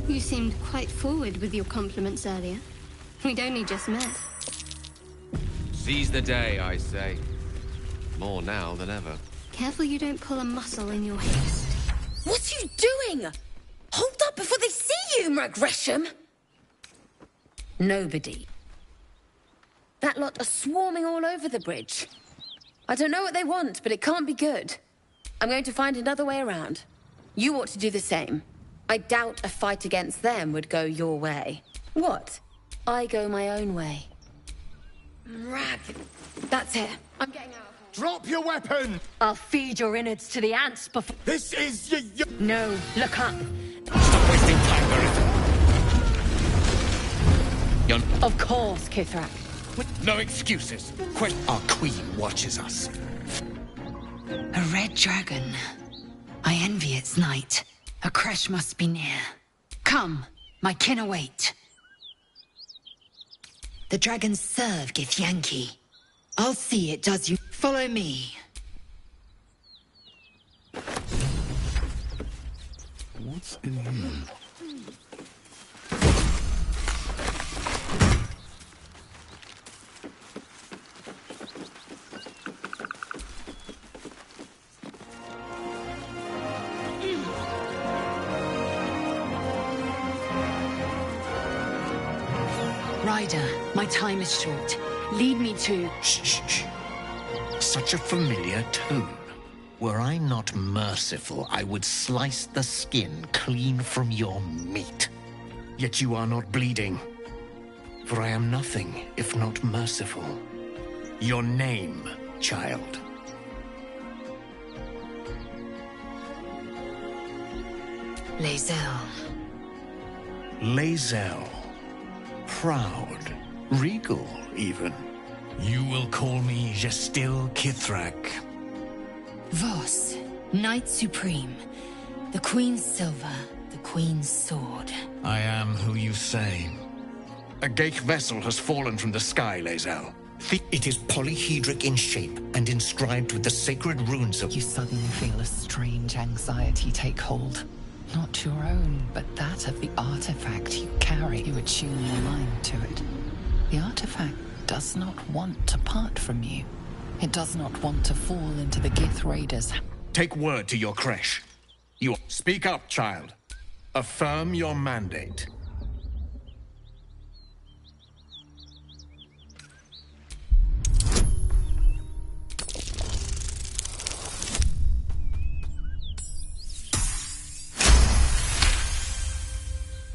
You seemed quite forward with your compliments earlier. We'd only just met. Seize the day, I say. More now than ever. Careful you don't pull a muscle in your haste. What are you doing? Hold up before they see you, Mag Gresham! Nobody. That lot are swarming all over the bridge. I don't know what they want, but it can't be good. I'm going to find another way around. You ought to do the same. I doubt a fight against them would go your way. What? I go my own way. Rag. That's it. I'm getting out. Drop your weapon! I'll feed your innards to the ants before... This is your... No, look up. Stop wasting time, Gareth. Of course, Kithrak. No excuses. Our queen watches us. A red dragon. I envy its night. A crash must be near. Come, my kin await. The dragons serve Githyanki. I'll see it does you. Follow me. What's in here? Ryder, my time is short. Lead me to... Shh. Such a familiar tone. Were I not merciful, I would slice the skin clean from your meat. Yet you are not bleeding. For I am nothing if not merciful. Your name, child. Lae'zel. Lae'zel. Proud. Regal, even. You will call me Gestil Kithrak. Voss, Knight Supreme. The Queen's silver, the Queen's sword. I am who you say. A Geich vessel has fallen from the sky, Lae'zel. It is polyhedric in shape and inscribed with the sacred runes of... You suddenly feel a strange anxiety take hold. Not your own, but that of the artifact you carry. You attune your mind to it. The artifact does not want to part from you. It does not want to fall into the Gith Raiders. Take word to your creche. You speak up, child. Affirm your mandate.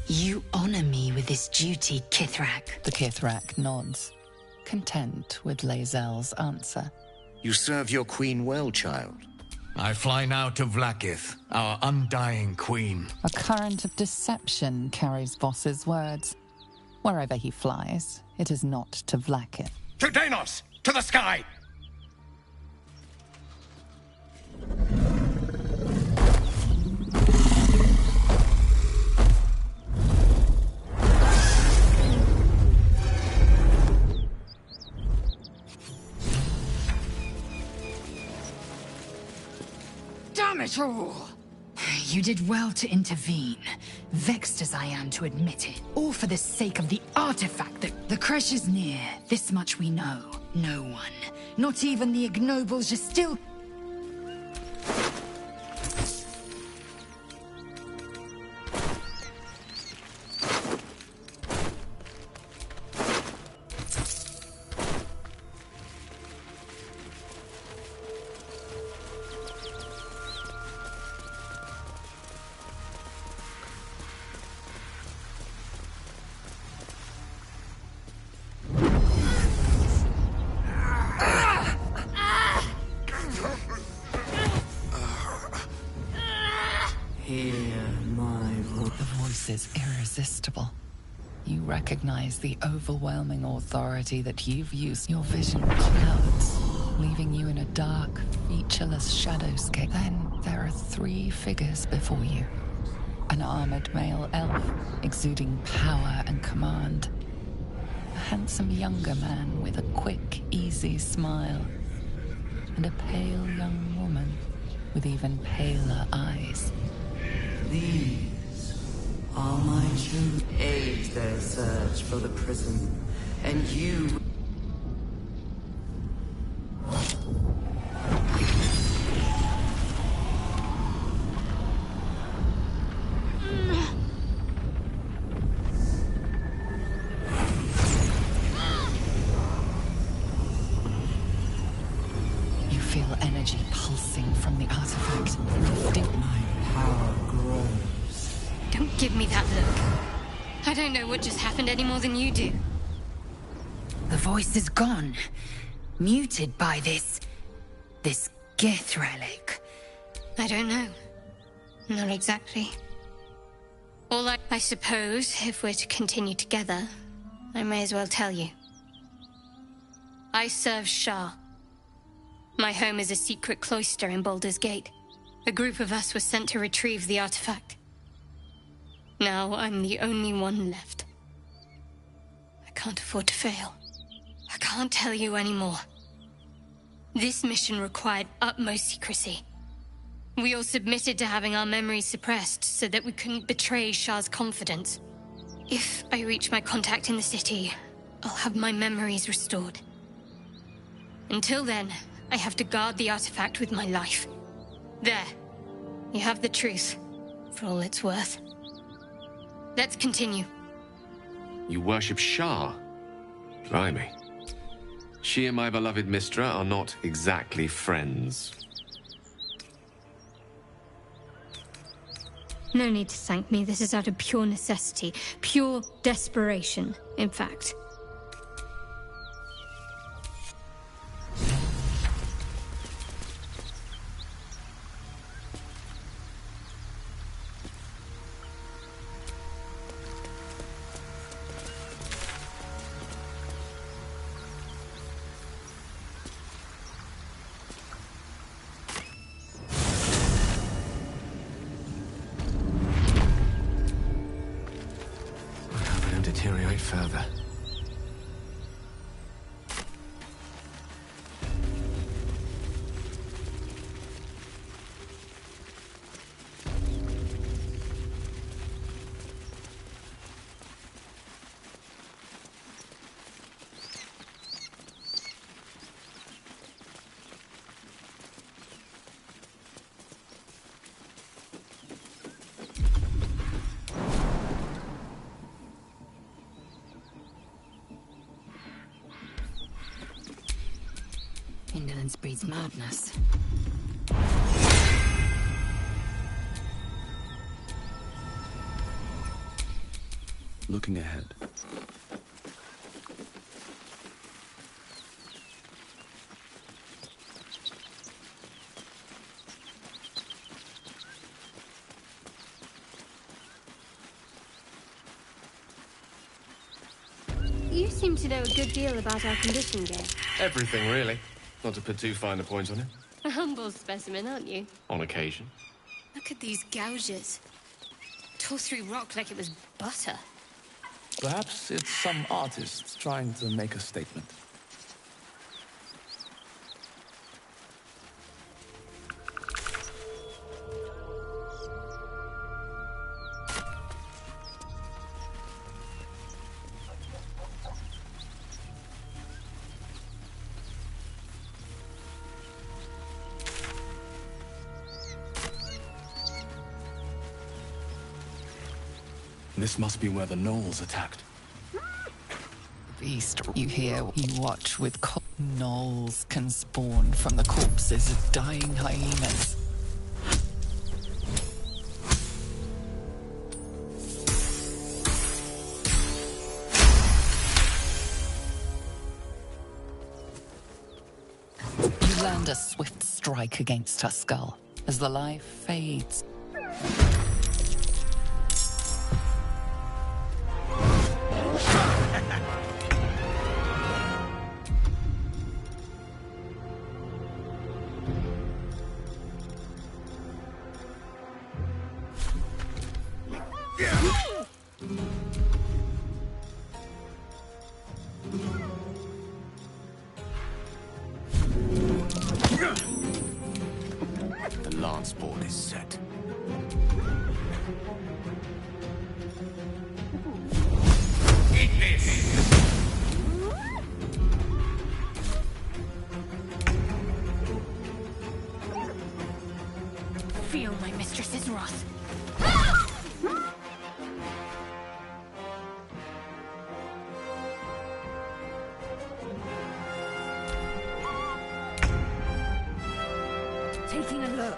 You honor me with this duty, Kithrak. The Kithrak nods, content with Lae'zel's answer. You serve your queen well, child. I fly now to Vlaakith, our undying queen. A current of deception carries Voss's words. Wherever he flies, it is not to Vlaakith. To Danos! To the sky! Damn it all! You did well to intervene, vexed as I am to admit it. All for the sake of the artifact that... The crash is near, this much we know. No one, not even the ignobles, just still... Is irresistible. You recognize the overwhelming authority that you've used. Your vision clouds, leaving you in a dark, featureless shadowscape. Then there are three figures before you. An armored male elf, exuding power and command. A handsome younger man with a quick, easy smile. And a pale young woman with even paler eyes. These All my children aid their search for the prison, and you... You feel energy pulsing from the artifact, lifting. My power grows. Don't give me that look. I don't know what just happened any more than you do. The voice is gone. Muted by this Gith relic. I don't know. Not exactly. I suppose, if we're to continue together, I may as well tell you. I serve Shah. My home is a secret cloister in Baldur's Gate. A group of us was sent to retrieve the artifact. Now I'm the only one left. I can't afford to fail. I can't tell you anymore. This mission required utmost secrecy. We all submitted to having our memories suppressed so that we couldn't betray Shah's confidence. If I reach my contact in the city, I'll have my memories restored. Until then, I have to guard the artifact with my life. There. You have the truth, for all it's worth. Let's continue. You worship Shah? Blimey. She and my beloved Mystra are not exactly friends. No need to thank me. This is out of pure necessity. Pure desperation, in fact. Deteriorate further. Indolence breeds madness. Looking ahead. You seem to know a good deal about our condition, Gale. Everything, really. Not to put too fine a point on it. A humble specimen, aren't you? On occasion. Look at these gouges. Tore through rock like it was butter. Perhaps it's some artist trying to make a statement. This must be where the gnolls attacked. Beast, you hear, you watch with gnolls can spawn from the corpses of dying hyenas. You land a swift strike against her skull as the life fades. The lance board is set. taking a look.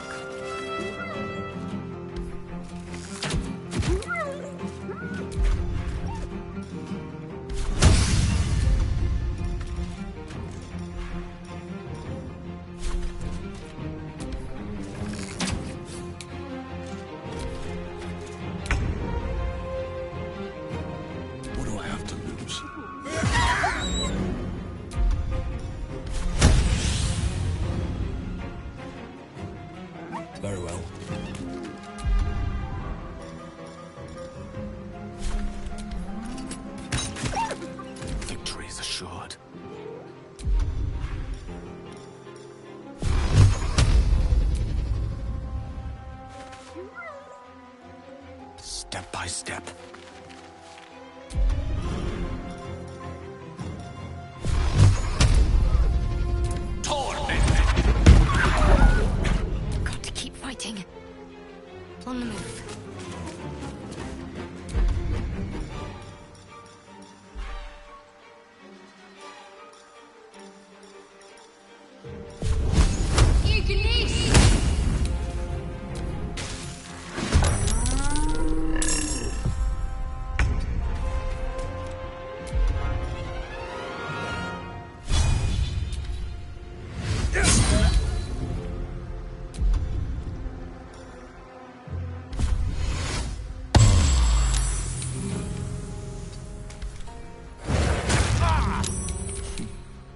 What do I have to lose? Very well. Victory is assured. Step by step. Got to keep fighting. On the move.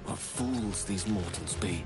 What fools these mortals be.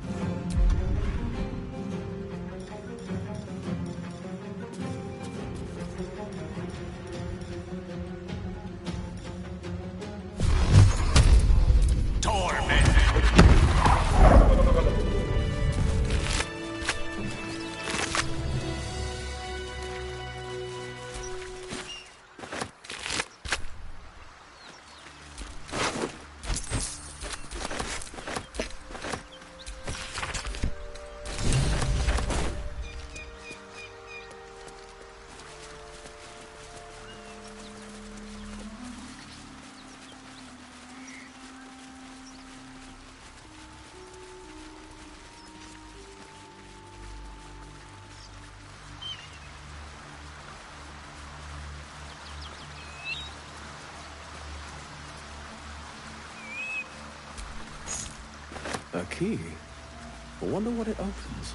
A key? I wonder what it opens.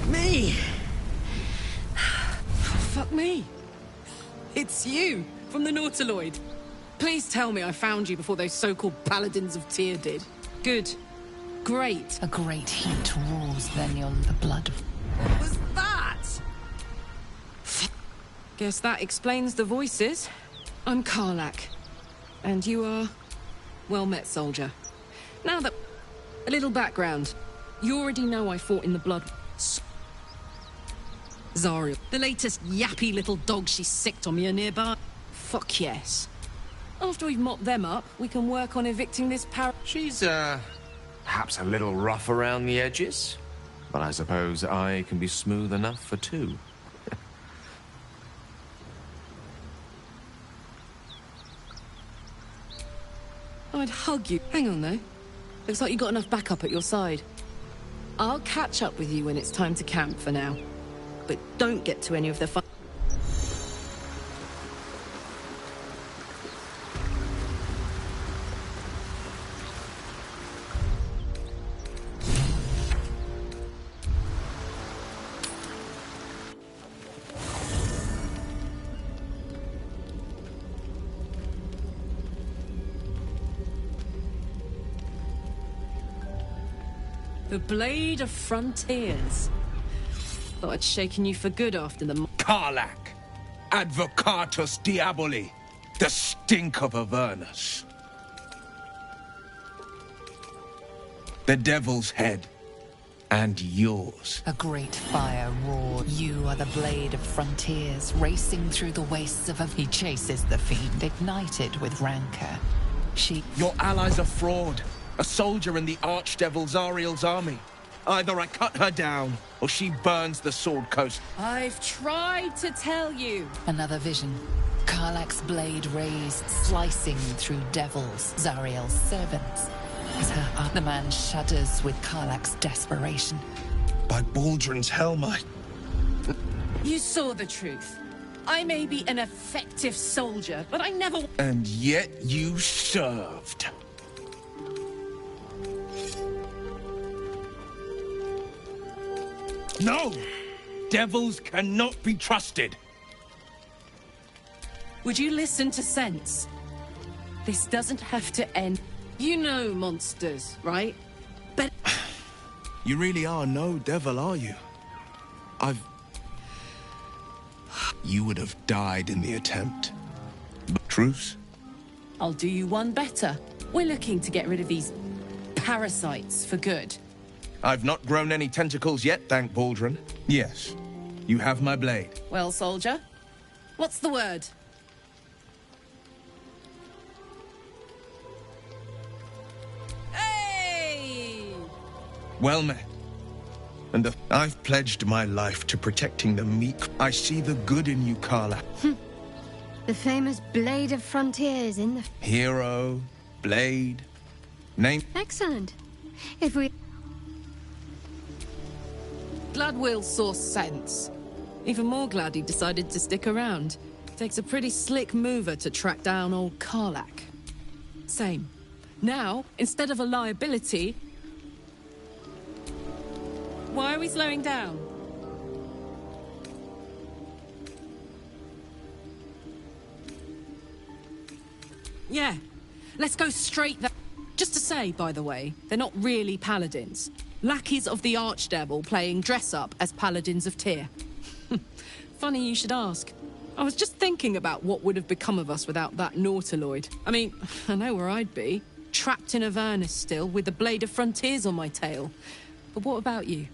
Me? Fuck me. It's you, from the Nautiloid. Please tell me I found you before those so-called Paladins of Tyr did. Good. Great. A great heat roars then the blood. What was that? Guess that explains the voices. I'm Karlach. And you are... well met, soldier. Now that... a little background. You already know I fought in the blood... Zariel. The latest yappy little dog she sicked on me are nearby. Fuck yes. After we've mopped them up, we can work on evicting this She's, perhaps a little rough around the edges. But I suppose I can be smooth enough for two. I'd hug you. Hang on, though. Looks like you got enough backup at your side. I'll catch up with you when it's time to camp for now. But don't get to any of the fun... The Blade of Frontiers. Thought I'd shaken you for good after the... Karlach, Advocatus Diaboli, the stink of Avernus. The Devil's Head, and yours. A great fire roared. You are the Blade of Frontiers, racing through the wastes of He chases the fiend, ignited with rancor. Your ally's a fraud. A soldier in the Archdevil Zariel's army. Either I cut her down, or she burns the Sword Coast. I've tried to tell you. Another vision. Karlach's blade raised, slicing through devils, Zariel's servants. As the man shudders with Karlach's desperation. By Baldrin's helm, You saw the truth. I may be an effective soldier, but I never... And yet you served. No! Devils cannot be trusted. Would you listen to sense? This doesn't have to end. You know monsters, right? But... You really are no devil, are you? You would have died in the attempt. Truce? I'll do you one better. We're looking to get rid of these parasites for good. I've not grown any tentacles yet, thank Baldrin. Yes, you have my blade. Well, soldier, what's the word? Hey! Well met. And I've pledged my life to protecting the meek. I see the good in you, Karlach. The famous Blade of Frontiers in the... Hero, blade, name... Excellent. If we... Glad Will saw sense. Even more glad he decided to stick around. Takes a pretty slick mover to track down old Karlach. Same. Now, instead of a liability... Why are we slowing down? Yeah, let's go straight there. Just to say, by the way, they're not really paladins. Lackeys of the Archdevil playing dress-up as paladins of Tyr. Funny you should ask. I was just thinking about what would have become of us without that Nautiloid. I mean, I know where I'd be. Trapped in Avernus still, with the Blade of Frontiers on my tail. But what about you?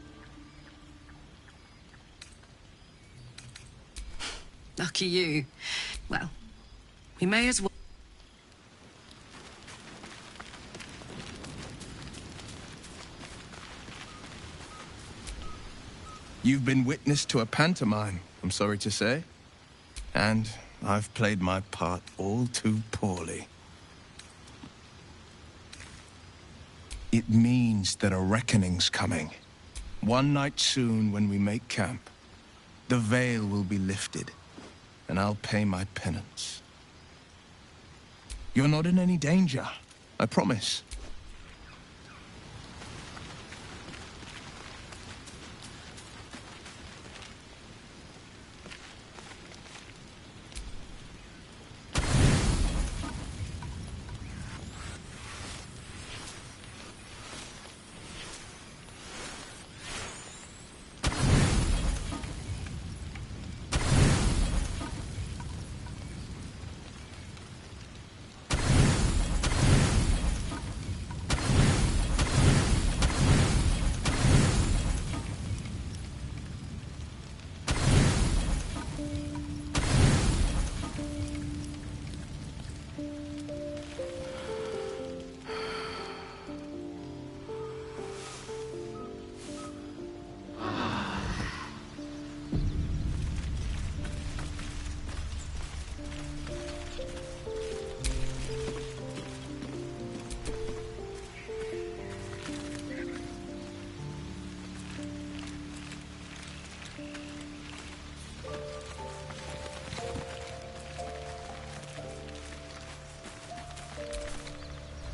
Lucky you. Well, we may as well... You've been witness to a pantomime, I'm sorry to say. And I've played my part all too poorly. It means that a reckoning's coming. One night soon, when we make camp, the veil will be lifted, and I'll pay my penance. You're not in any danger, I promise.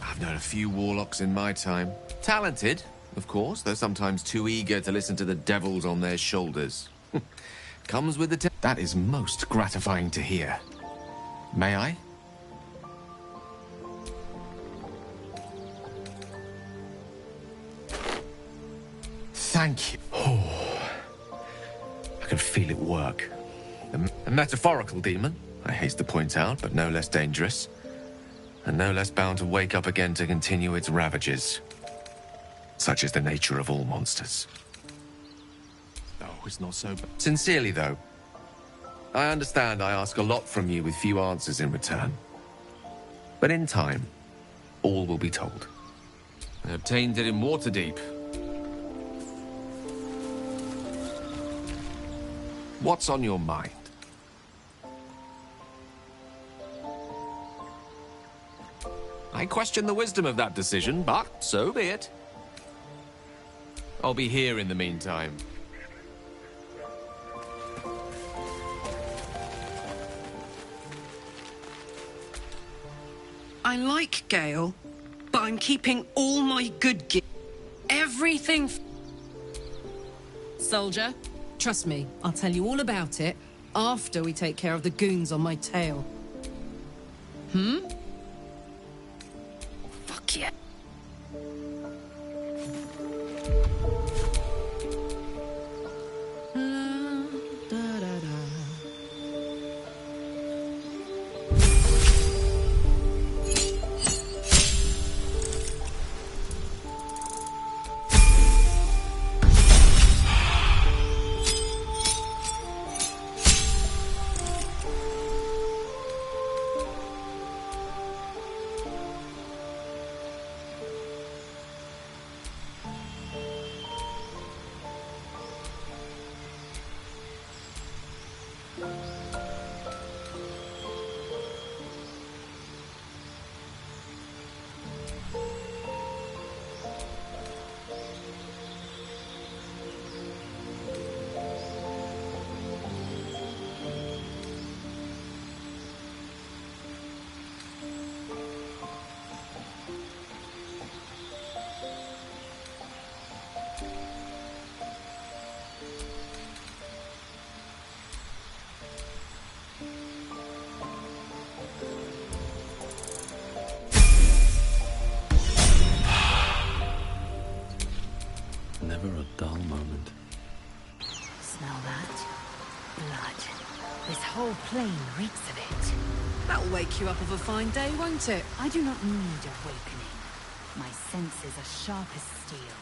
I've known a few warlocks in my time. Talented, of course, though sometimes too eager to listen to the devils on their shoulders. Comes with the that is most gratifying to hear. May I? Thank you. Oh, I can feel it work. A metaphorical demon, I haste to point out, but no less dangerous. And no less bound to wake up again to continue its ravages. Such is the nature of all monsters. Oh, it's not so bad. Sincerely, though, I understand I ask a lot from you with few answers in return. But in time, all will be told. I obtained it in Waterdeep. What's on your mind? I question the wisdom of that decision, but so be it. I'll be here in the meantime. I like Gale, but I'm keeping all my good gear. Everything. Soldier, trust me, I'll tell you all about it after we take care of the goons on my tail. Fuck yeah. Never a dull moment. Smell that? Blood. This whole plain reeks of it. That'll wake you up of a fine day, won't it? I do not need awakening. My senses are sharp as steel.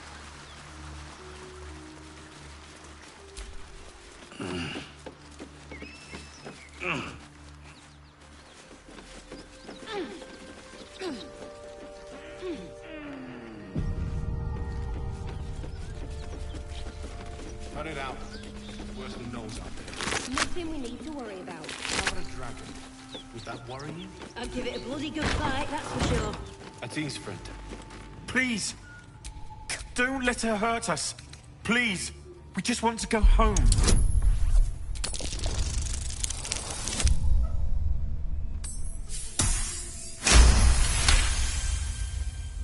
Cut it out. Worse than nose out there. Nothing we need to worry about. How about a dragon? Would that worry you? I'll give it a bloody good fight, that's for sure. At ease, friend. Please! Don't let her hurt us! Please! We just want to go home!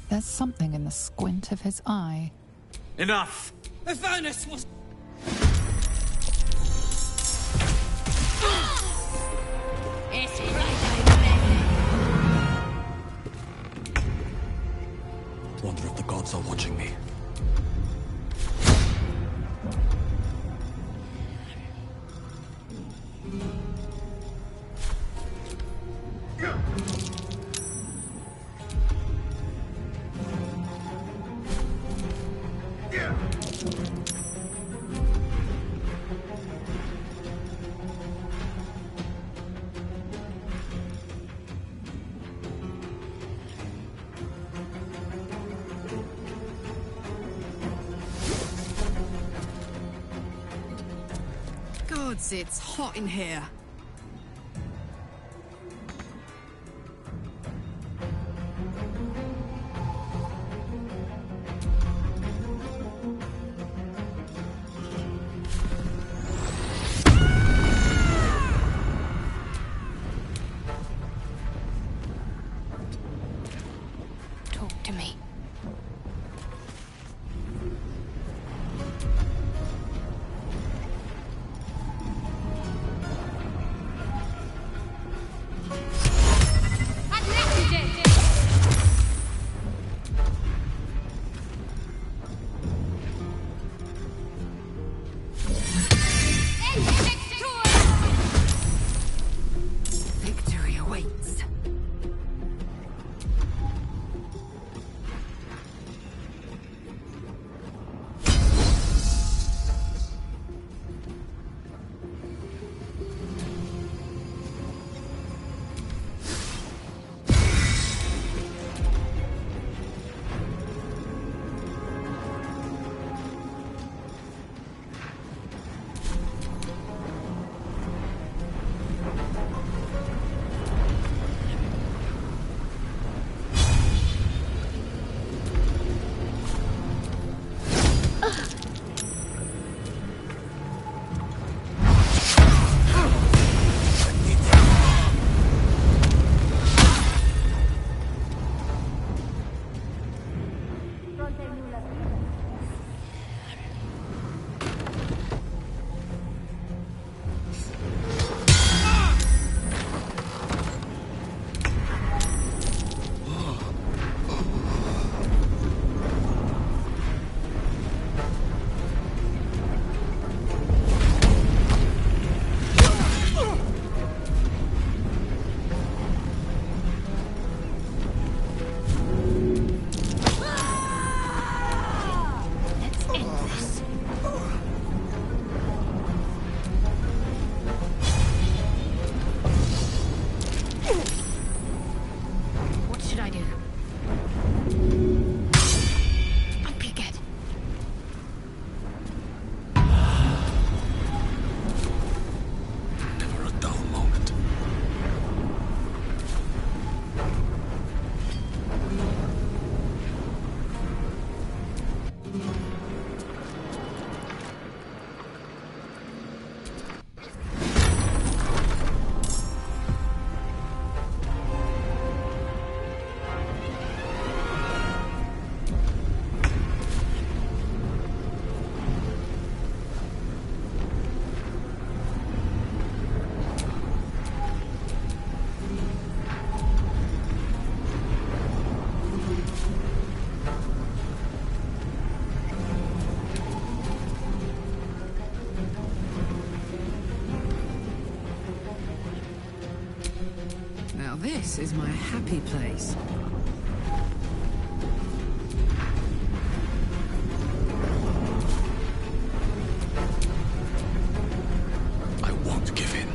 There's something in the squint of his eye. Enough! Avernus was... It's Friday, Wonder if the gods are watching me. Gods, it's hot in here. Talk to me. Victory awaits. This is my happy place. I won't give in.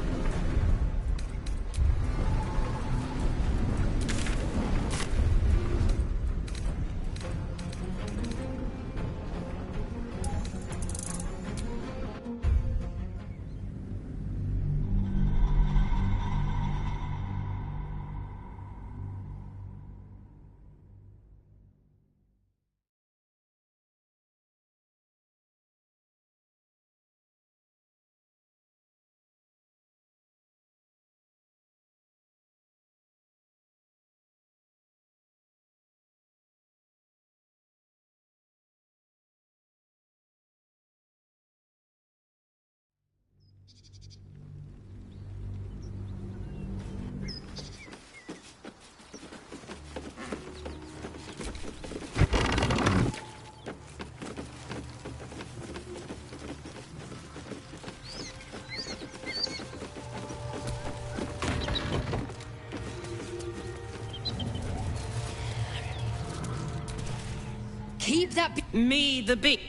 Keep that me the bee.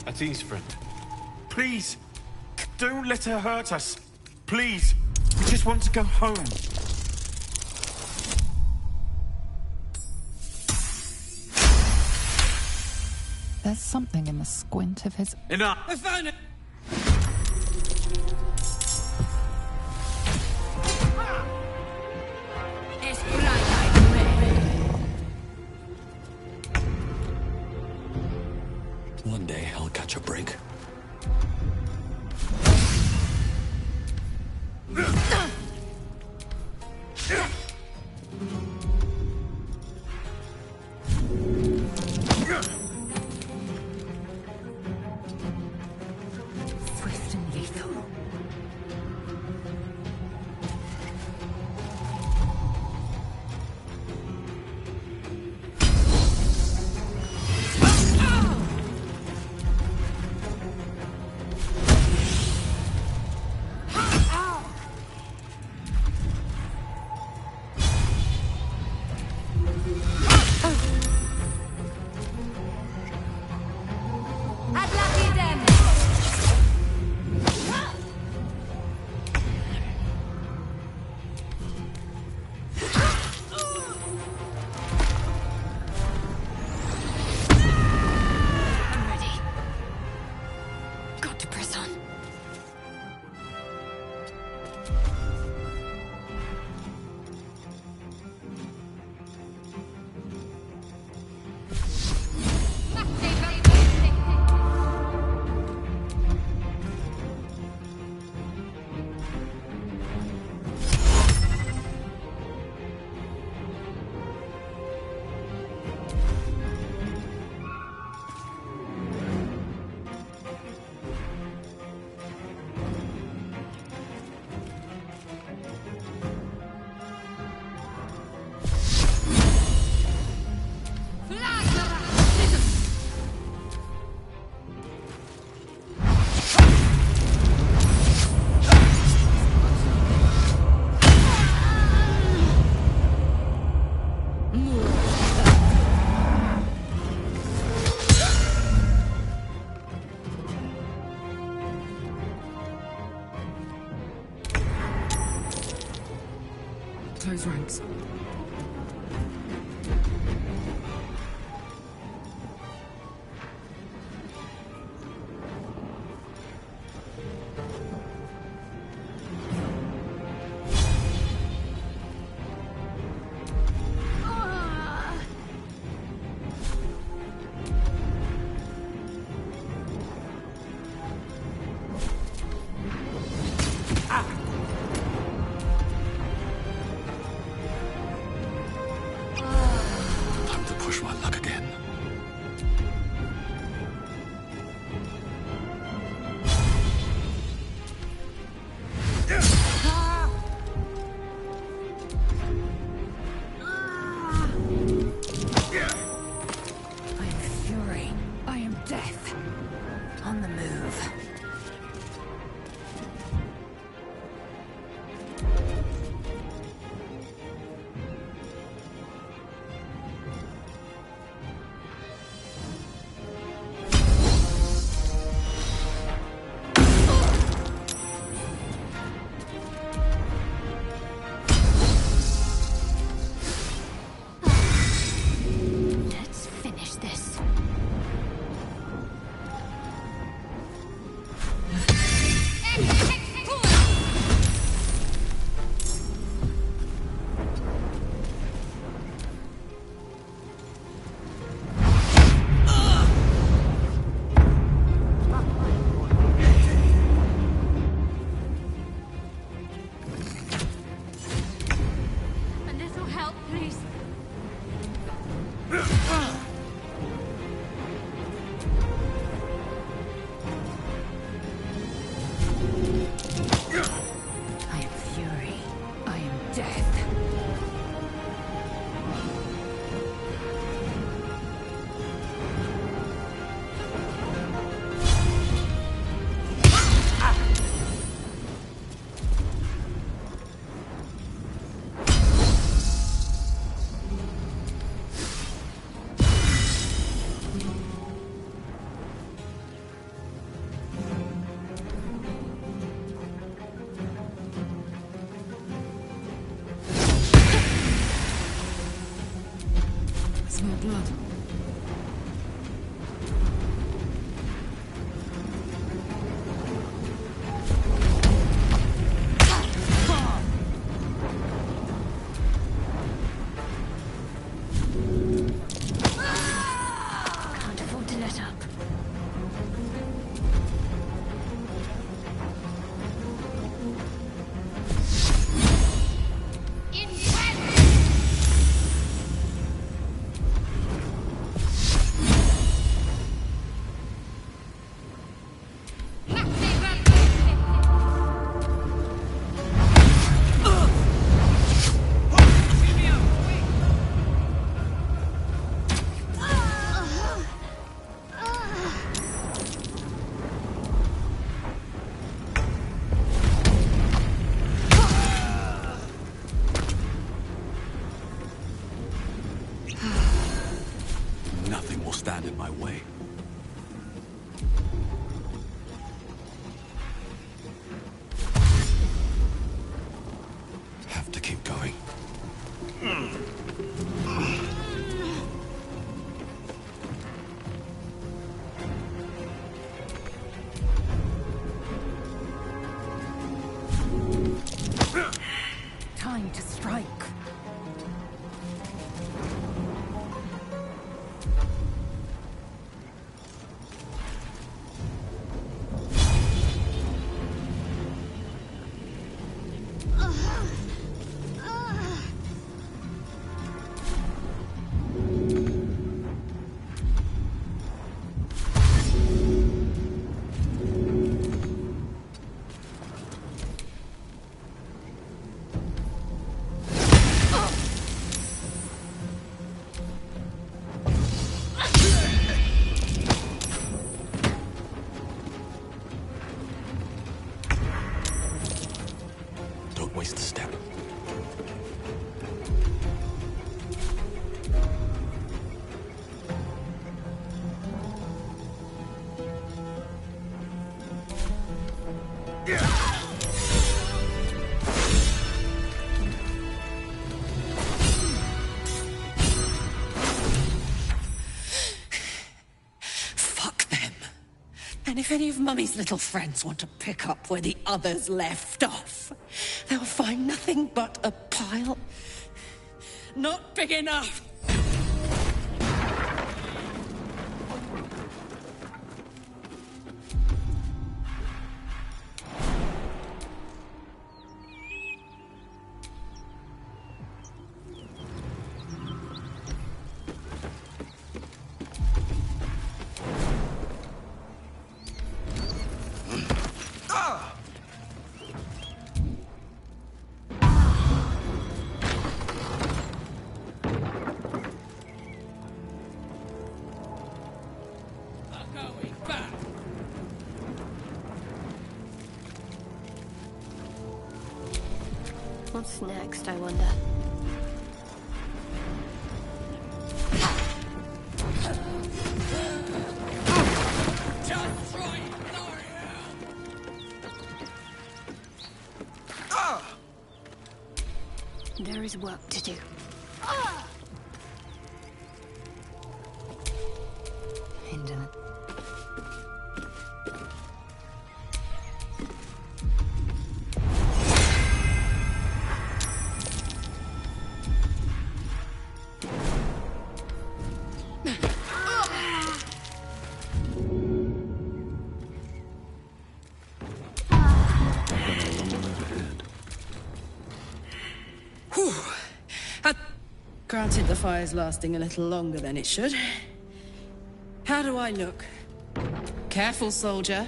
At ease, friend. Please, don't let her hurt us. Please, we just want to go home. There's something in the squint of his... Enough! I found it! One day I'll catch a break. Swift and lethal. Close ranks. Please. I am fury. I am death. Smell blood. Can't afford to let up. Nothing will stand in my way. Have to keep going. Time to strike. Don't waste a step. Fuck them. And if any of Mummy's little friends want to pick up where the others left off, they'll find nothing but a pile not big enough. What's next, I wonder? There is work to do. Indolent. Granted, the fire's lasting a little longer than it should. How do I look? Careful, soldier.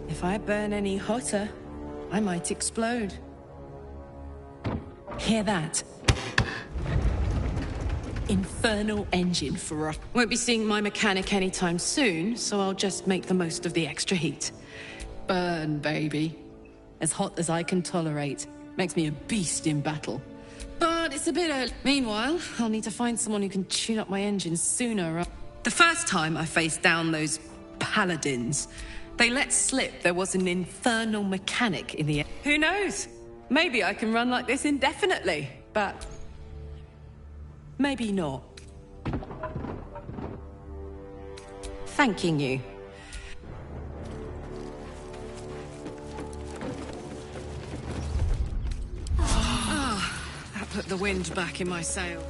If I burn any hotter, I might explode. Hear that? Infernal engine for us. Won't be seeing my mechanic anytime soon, so I'll just make the most of the extra heat. Burn, baby. As hot as I can tolerate. Makes me a beast in battle. But it's a bit early. Meanwhile, I'll need to find someone who can tune up my engine sooner. The first time I faced down those paladins, they let slip there was an infernal mechanic in the... Who knows? Maybe I can run like this indefinitely, but... maybe not. Thanking you. That put the wind back in my sail.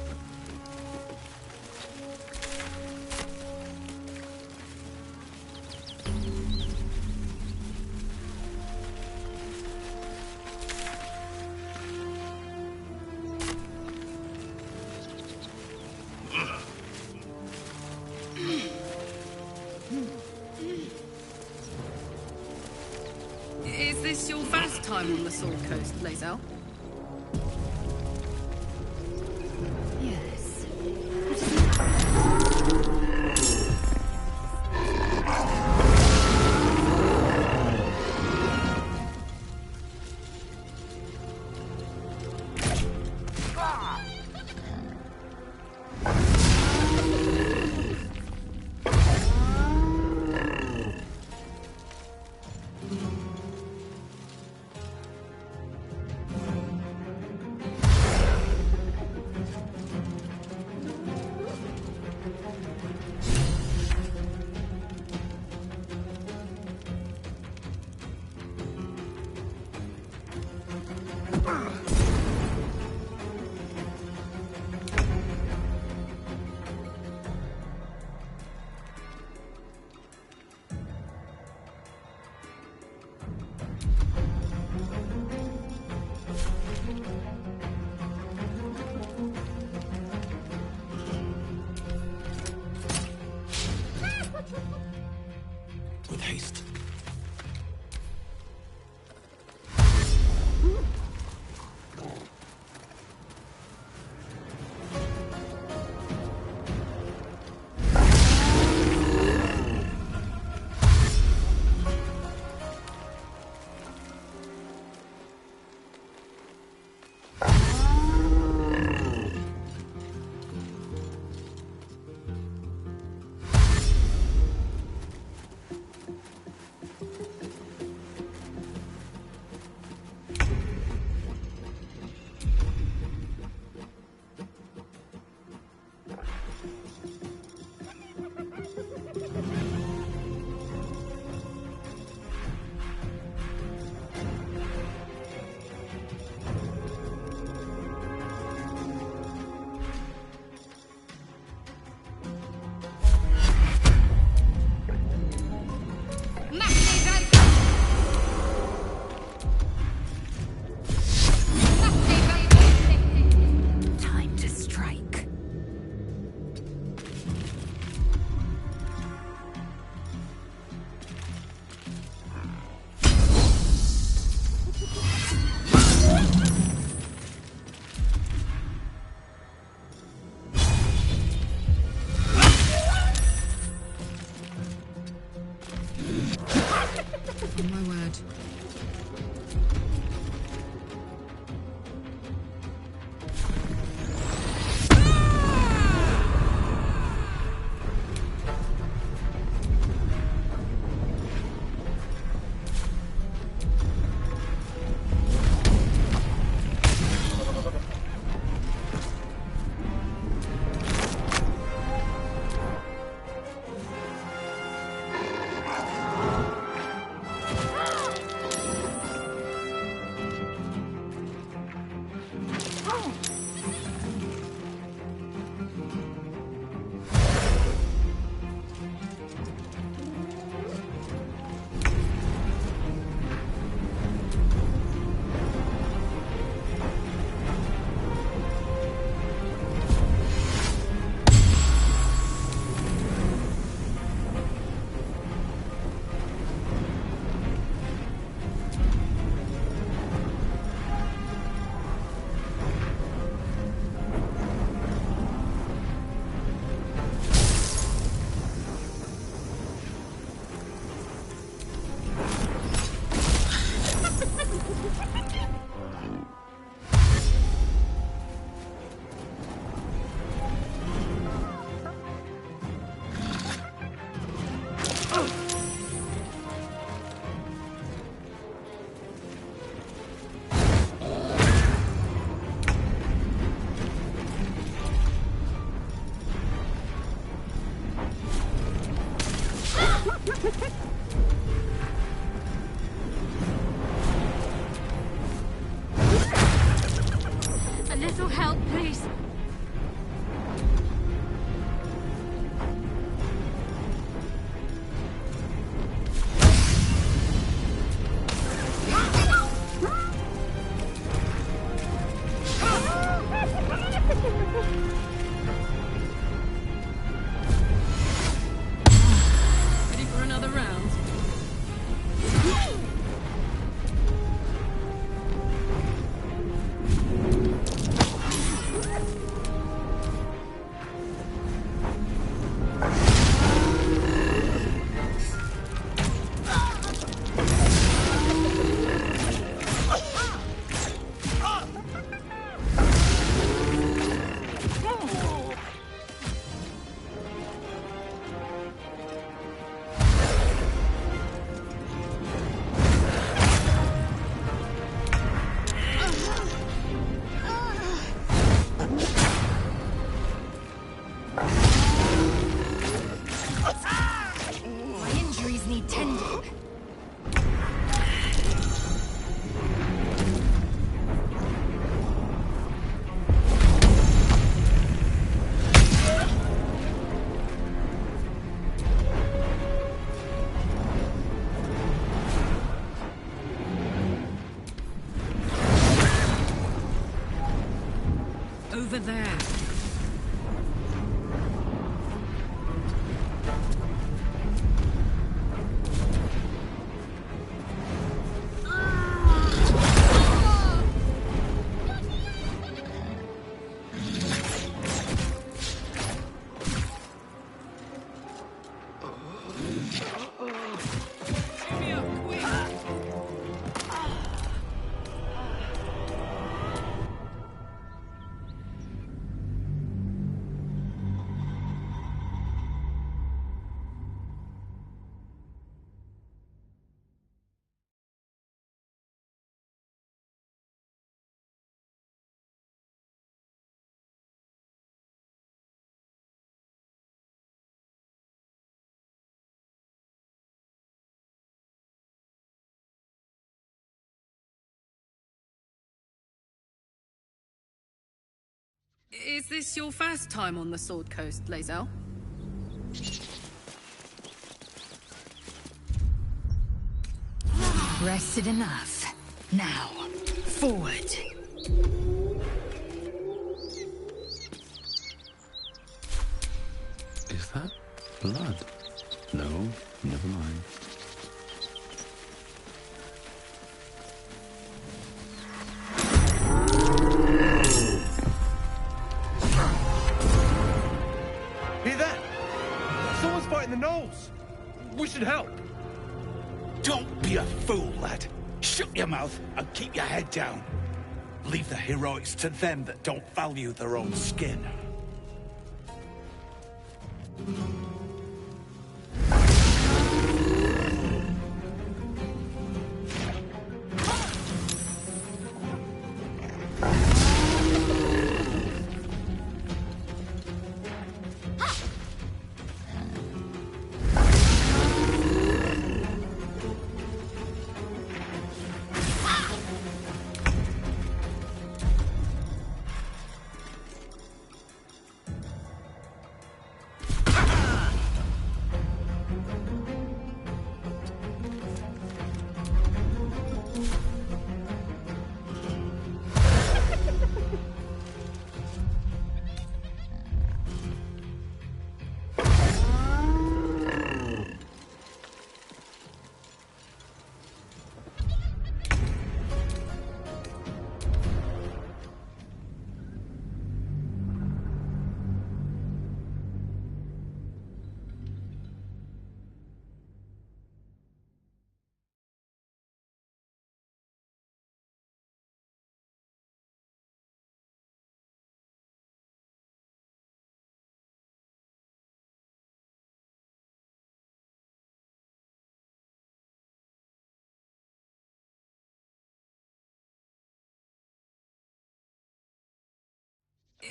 Is this your first time on the Sword Coast, Lae'zel? Yes. Ready for another round? My injuries need tending. Over there. Is this your first time on the Sword Coast, Lae'zel? Rested enough. Now, forward. Is that blood? No, never mind. Hear that? Someone's fighting the gnolls. We should help. Don't be a fool, lad. Shut your mouth and keep your head down. Leave the heroics to them that don't value their own skin.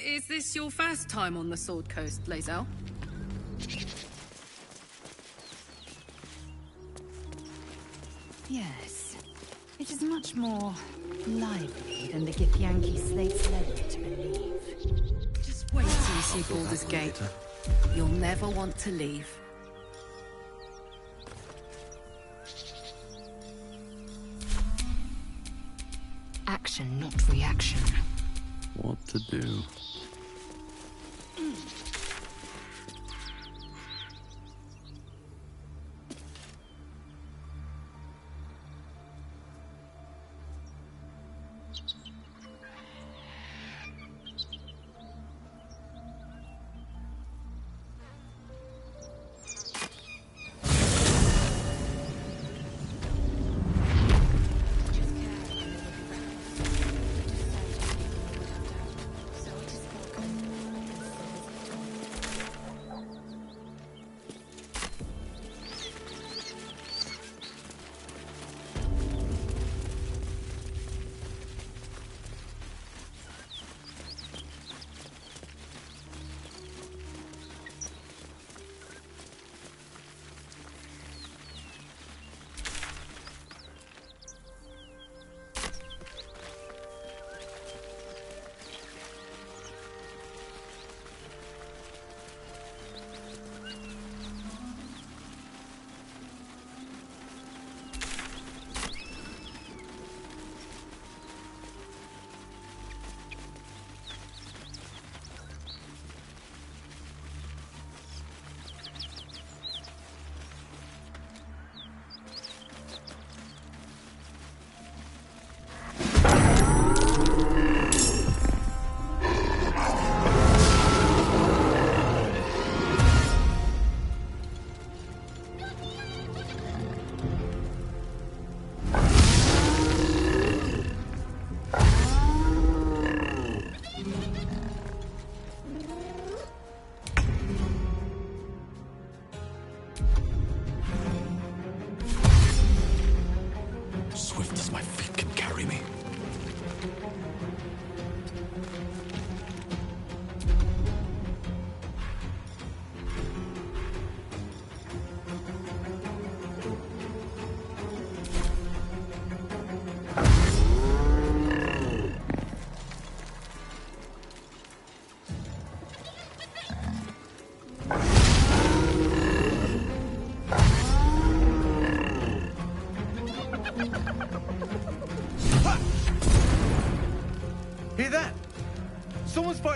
Is this your first time on the Sword Coast, Lae'zel? Yes. It is much more lively than the Githyanki slates led me to believe. Just wait till you see Baldur's Gate. You'll never want to leave. Action, not reaction. What to do?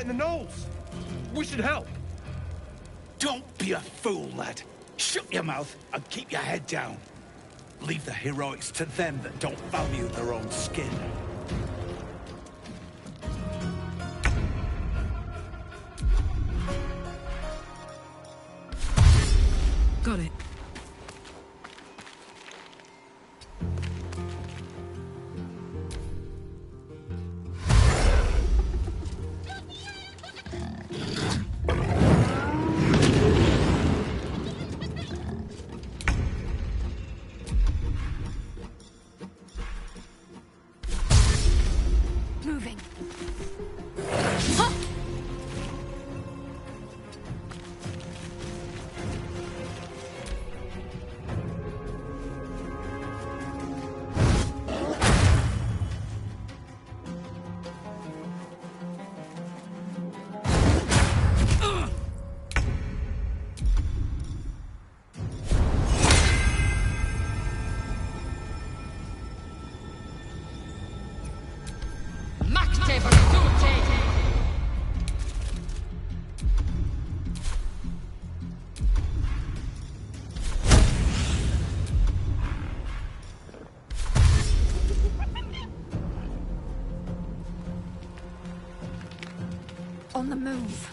fighting the gnolls. We should help. Don't be a fool, lad. Shut your mouth and keep your head down. Leave the heroics to them that don't value their own skin. Got it. Moving. On the move.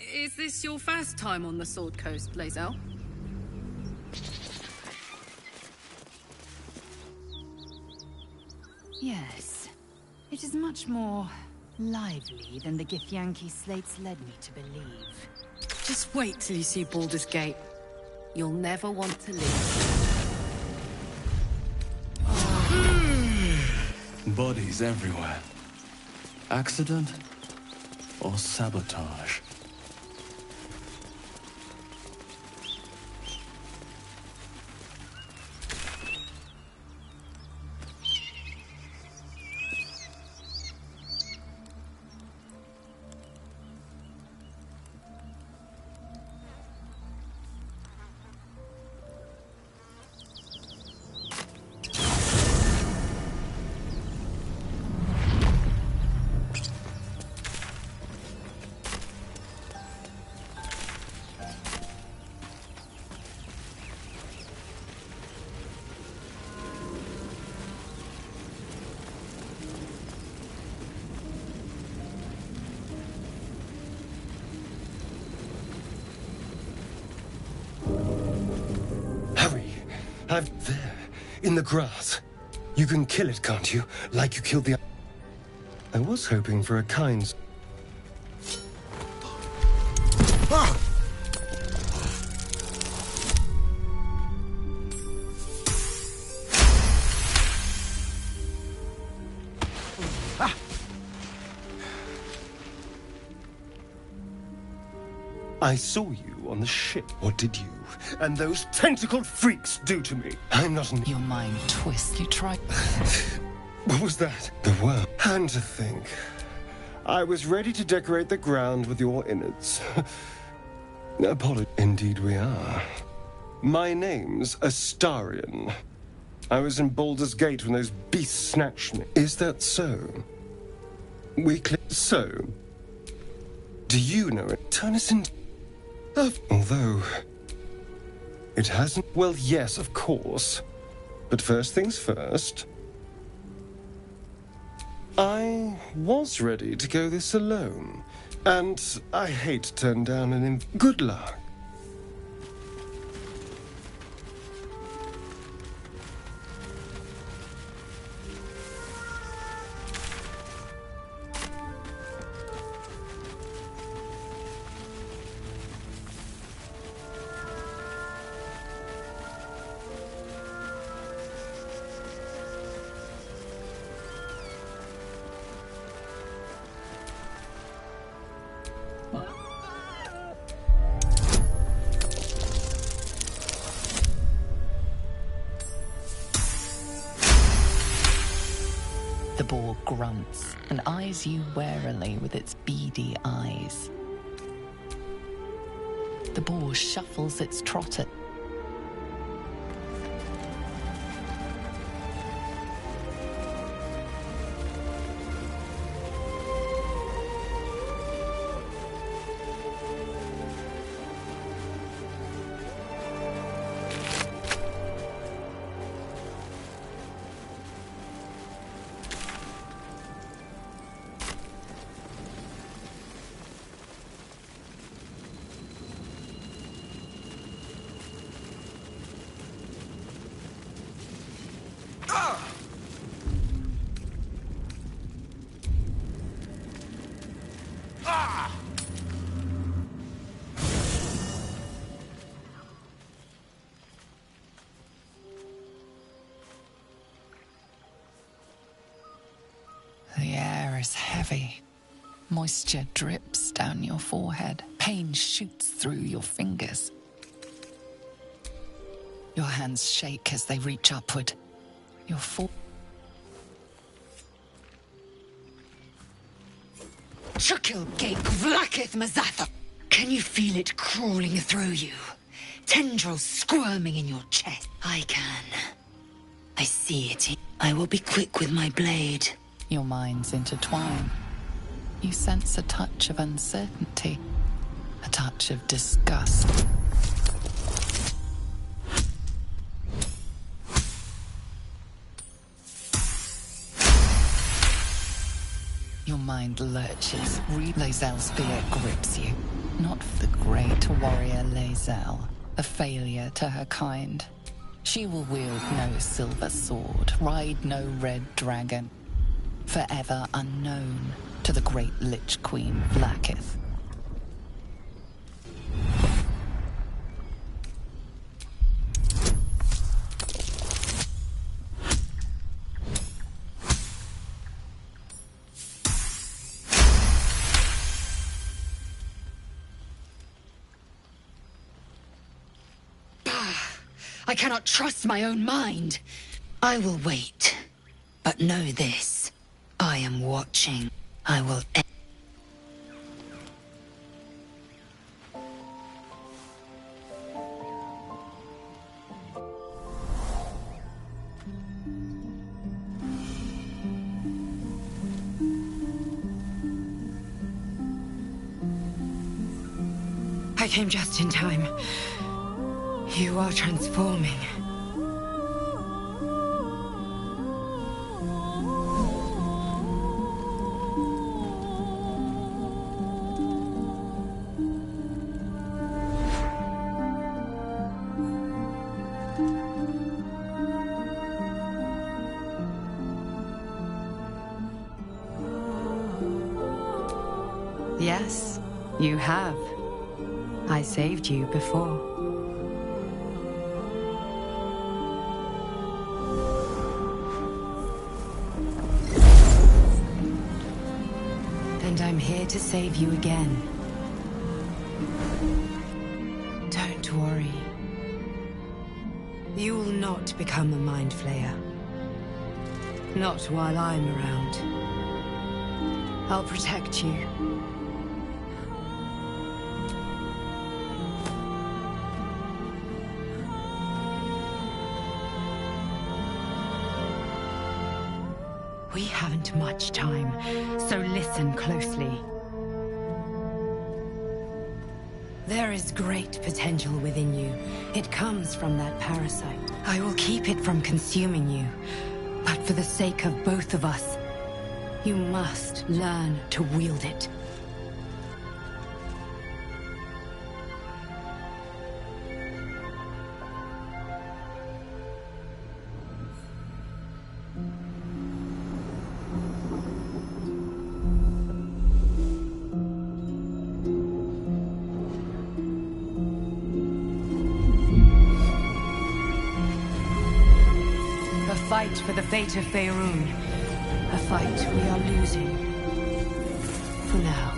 Is this your first time on the Sword Coast, Lae'zel? Yes. It is much more lively than the Githyanki slates led me to believe. Just wait till you see Baldur's Gate. You'll never want to leave. Bodies everywhere. Accident or sabotage? I've there, in the grass. You can kill it, can't you? Like you killed the... I was hoping for a kind... Ah! I saw you on the ship. What did you and those tentacled freaks do to me? I'm not an... Your mind twists. You try... What was that? The worm. And to think, I was ready to decorate the ground with your innards. Apology. Indeed we are. My name's Astarion. I was in Baldur's Gate when those beasts snatched me. Is that so? So? Do you know it? Turn us into... Although... It hasn't... Well, yes, of course. But first things first... I was ready to go this alone. And I hate to turn down an... Good luck. The boar grunts and eyes you warily with its beady eyes. The boar shuffles its trot at... The air is heavy. Moisture drips down your forehead. Pain shoots through your fingers. Your hands shake as they reach upward. Your Chukil Gate Vlakith Mazatha! Can you feel it crawling through you? Tendrils squirming in your chest? I can. I see it. I will be quick with my blade. Your minds intertwine. You sense a touch of uncertainty, a touch of disgust. Your mind lurches. Lae'zel's fear grips you. not for the great warrior Lae'zel, a failure to her kind. She will wield no silver sword, ride no red dragon, forever unknown to the great Lich Queen Vlaakith. I cannot trust my own mind. I will wait. But know this. I am watching. I will... I came just in time. You are transforming. Yes, you have. I saved you before. And I'm here to save you again. Don't worry. You will not become a Mind Flayer. Not while I'm around. I'll protect you. We haven't much time, so listen closely. There is great potential within you. It comes from that parasite. I will keep it from consuming you. But for the sake of both of us, you must learn to wield it. Fight for the fate of Faerun. A fight we are losing. For now.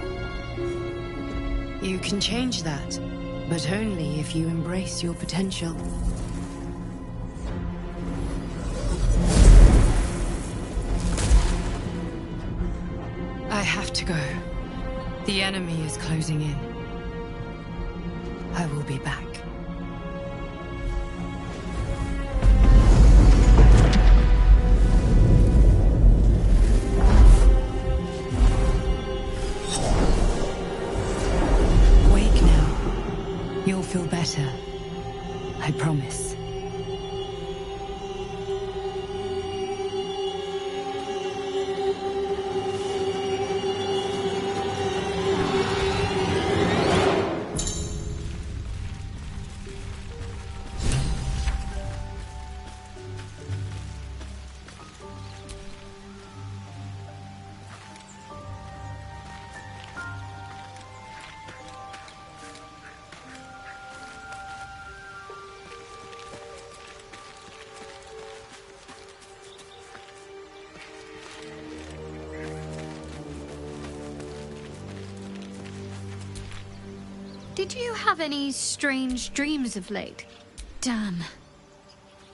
You can change that, but only if you embrace your potential. I have to go. The enemy is closing in. I will be back. You'll feel better. I promise. Did you have any strange dreams of late? Damn.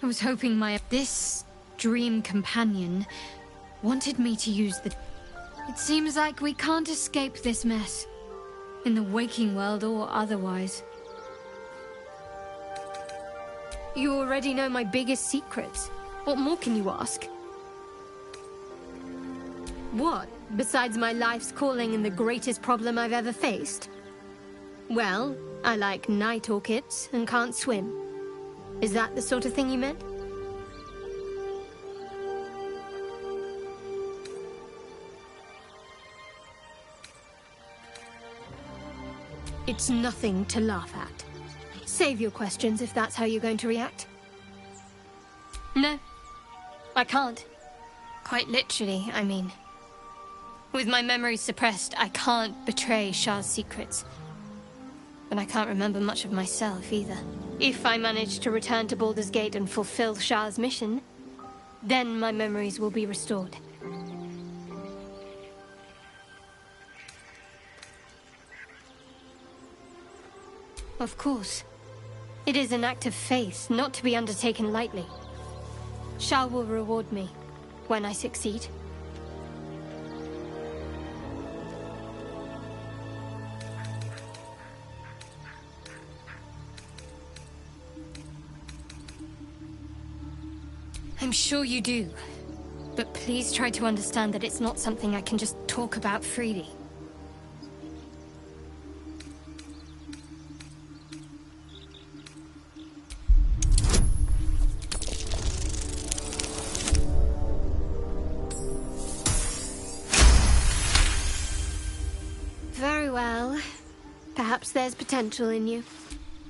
I was hoping this dream companion wanted me to use the... It seems like we can't escape this mess. In the waking world or otherwise. You already know my biggest secrets. What more can you ask? What, besides my life's calling and the greatest problem I've ever faced? Well, I like night orchids and can't swim. Is that the sort of thing you meant? It's nothing to laugh at. Save your questions if that's how you're going to react. No, I can't. Quite literally, I mean. With my memories suppressed, I can't betray Shah's secrets. But I can't remember much of myself either. If I manage to return to Baldur's Gate and fulfill Shah's mission, then my memories will be restored. Of course. It is an act of faith, not to be undertaken lightly. Shah will reward me when I succeed. I'm sure you do. But please try to understand that it's not something I can just talk about freely. Very well. Perhaps there's potential in you.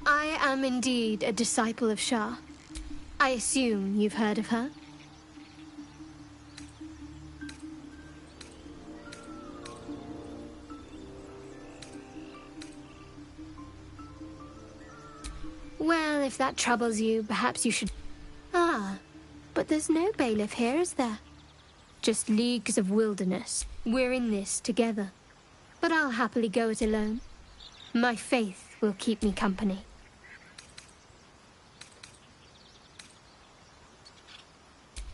I am indeed a disciple of Shah. I assume you've heard of her? Well, if that troubles you, perhaps you should... Ah, but there's no bailiff here, is there? Just leagues of wilderness. We're in this together. But I'll happily go it alone. My faith will keep me company.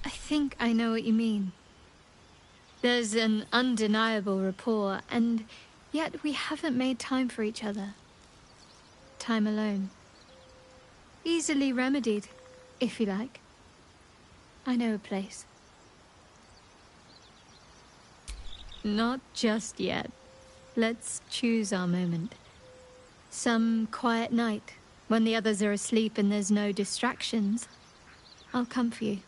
I think I know what you mean. There's an undeniable rapport, and yet we haven't made time for each other. Time alone. Easily remedied, if you like. I know a place. Not just yet. Let's choose our moment. Some quiet night, when the others are asleep and there's no distractions, I'll come for you.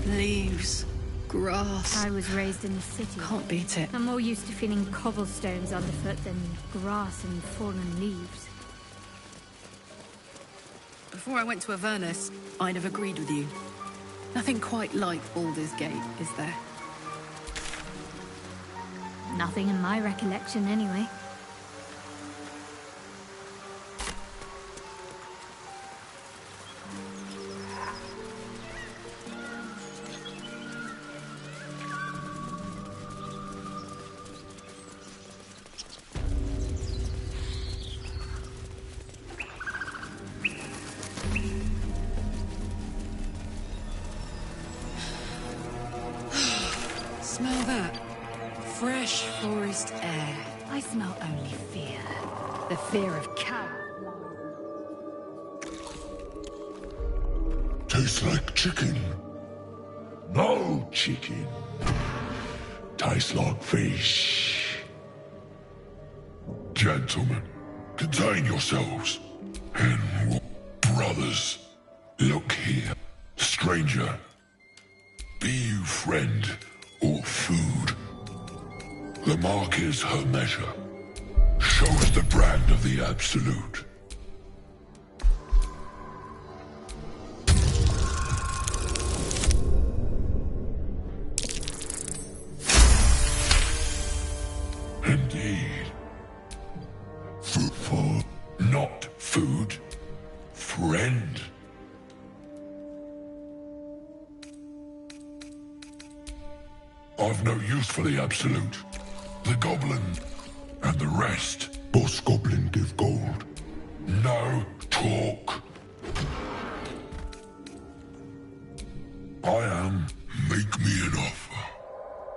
Leaves, grass. I was raised in the city. Can't beat it. I'm more used to feeling cobblestones underfoot than grass and fallen leaves. Before I went to Avernus, I'd have agreed with you. Nothing quite like Baldur's Gate, is there? Nothing in my recollection, anyway. Smell that. Fresh forest air. I smell only fear. The fear of cow. Tastes like chicken. No chicken. Tastes like fish. Gentlemen, contain yourselves. And brothers, look here. Stranger, be you friend or food. The mark is her measure. Shows the brand of the Absolute. Indeed. For not food. Friend. I've no use for the Absolute. The Goblin and the rest. Boss Goblin give gold. No talk. I am. Make me an offer.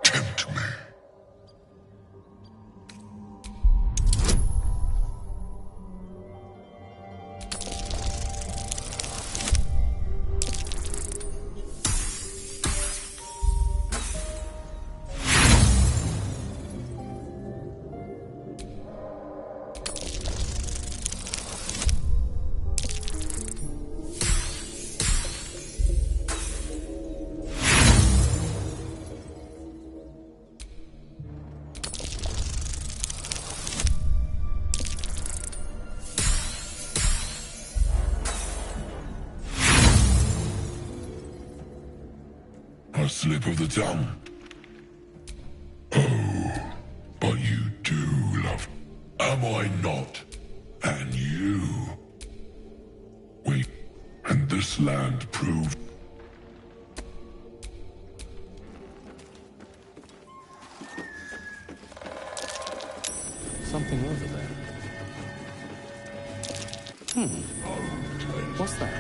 Tempt me. A slip of the tongue. Oh, but you do love. Am I not? And you. Wait, and this land proved. Something over there. What's that?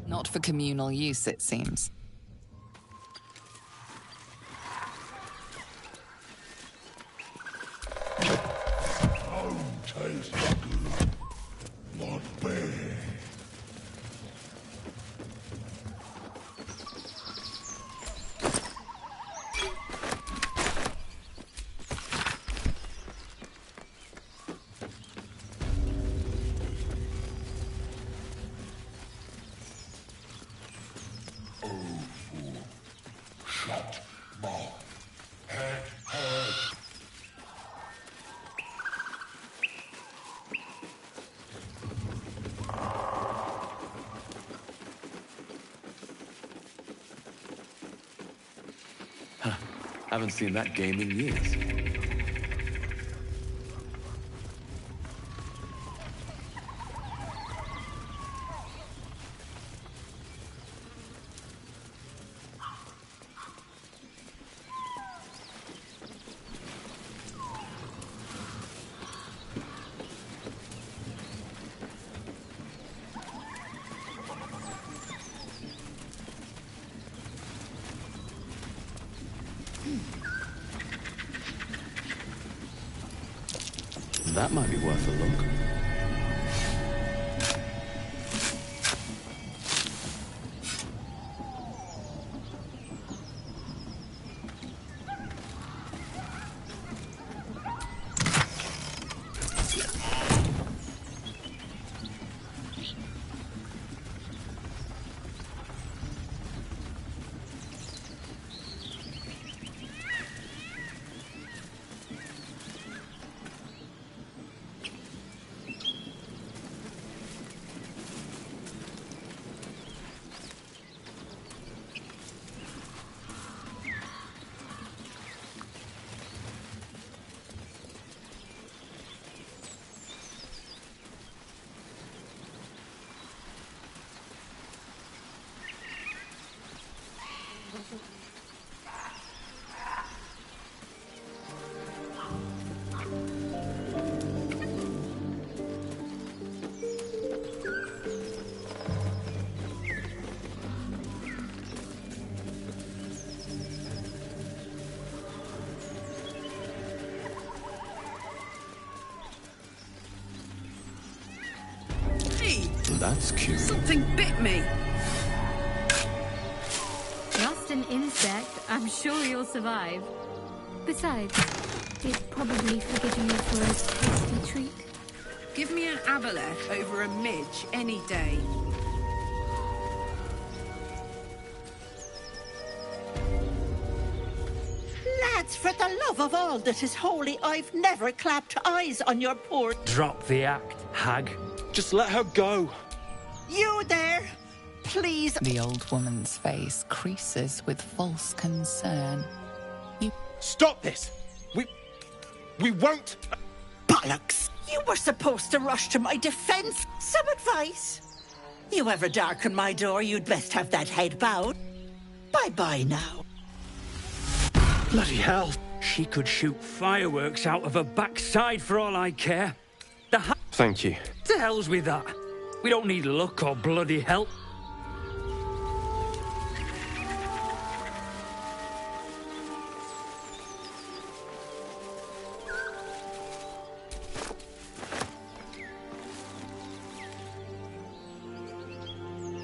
Not for communal use, it seems. Oh, tastes good. Not bad. Shut mouth. Head hurt. Haven't seen that game in years. That might be worth a look. Hey! That's cute. Something bit me! an insect, I'm sure you'll survive. Besides, he'd probably forgive you for a tasty treat. Give me an aboleth over a midge any day. Lads, for the love of all that is holy, I've never clapped eyes on your poor... Drop the act, hag. Just let her go. You there! Please... The old woman's face creases with false concern. You... Stop this! We won't... Bollocks! You were supposed to rush to my defense. Some advice? You ever darken my door, you'd best have that head bowed. Bye-bye now. Bloody hell. She could shoot fireworks out of her backside for all I care. Thank you. The hell's with that? We don't need luck or bloody help.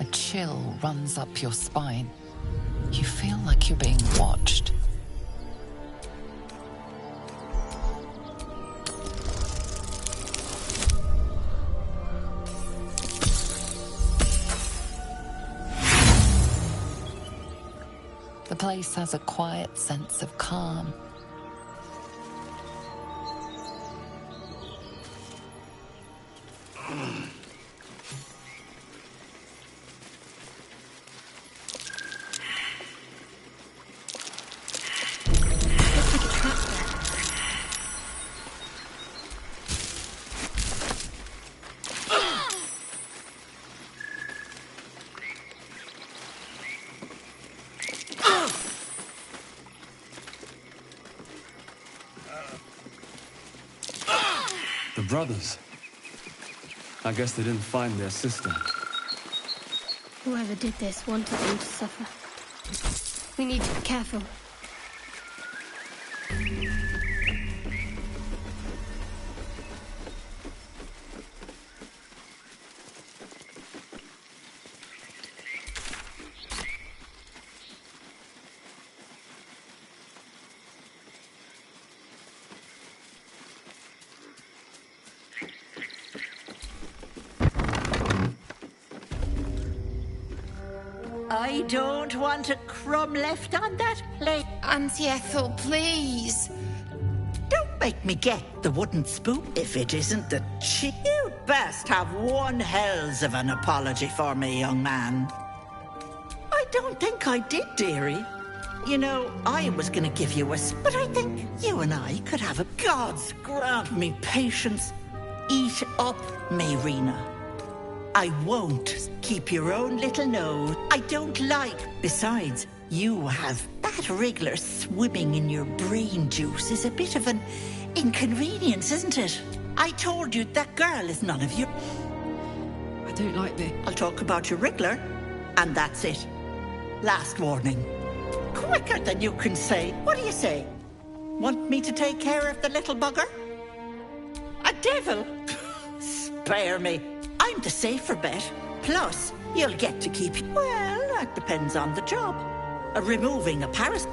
A chill runs up your spine. You feel like you're being watched. The place has a quiet sense of calm. The brothers. I guess they didn't find their sister. Whoever did this wanted them to suffer. We need to be careful. I don't want a crumb left on that plate. Auntie Ethel, please. Don't make me get the wooden spoon if it isn't the cheek. You'd best have one hells of an apology for me, young man. I don't think I did, dearie. You know, I was gonna give you but I think you and I could have a God's grant me patience. Eat up, Mayrina. I won't keep your own little nose. I don't like. Besides, you have that wriggler swimming in your brain juice is a bit of an inconvenience, isn't it? I told you that girl is none of your... I don't like this. I'll talk about your wriggler, and that's it. Last warning. Quicker than you can say. What do you say? Want me to take care of the little bugger? A devil? Spare me. I'm the safer bet. Plus, you'll get to keep... Well, that depends on the job. Removing a parasite.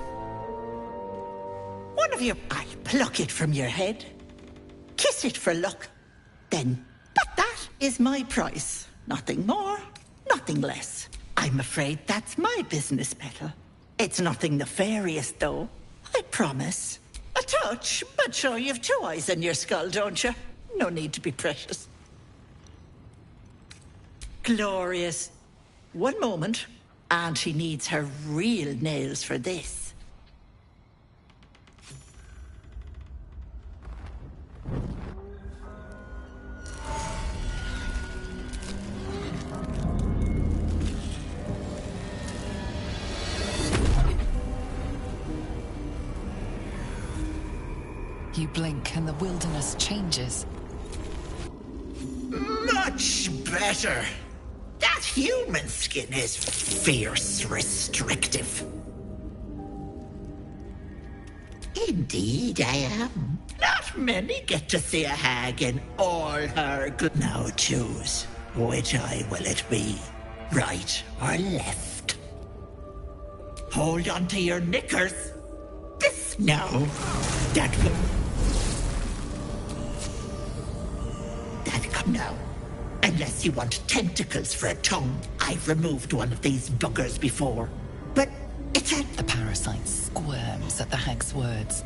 One of you... I'll pluck it from your head. Kiss it for luck. Then... But that is my price. Nothing more, nothing less. I'm afraid that's my business, Petal. It's nothing nefarious, though. I promise. A touch, but sure you've two eyes in your skull, don't you? No need to be precious. Glorious. One moment. Auntie needs her real nails for this. You blink and the wilderness changes. Much better. That human skin is fierce restrictive. Indeed, I am. Not many get to see a hag in all her good. Now choose, which eye will it be? Right or left? Hold on to your knickers. No, that come now. Unless you want tentacles for a tongue, I've removed one of these buggers before. But it's a... The parasite squirms at the hag's words.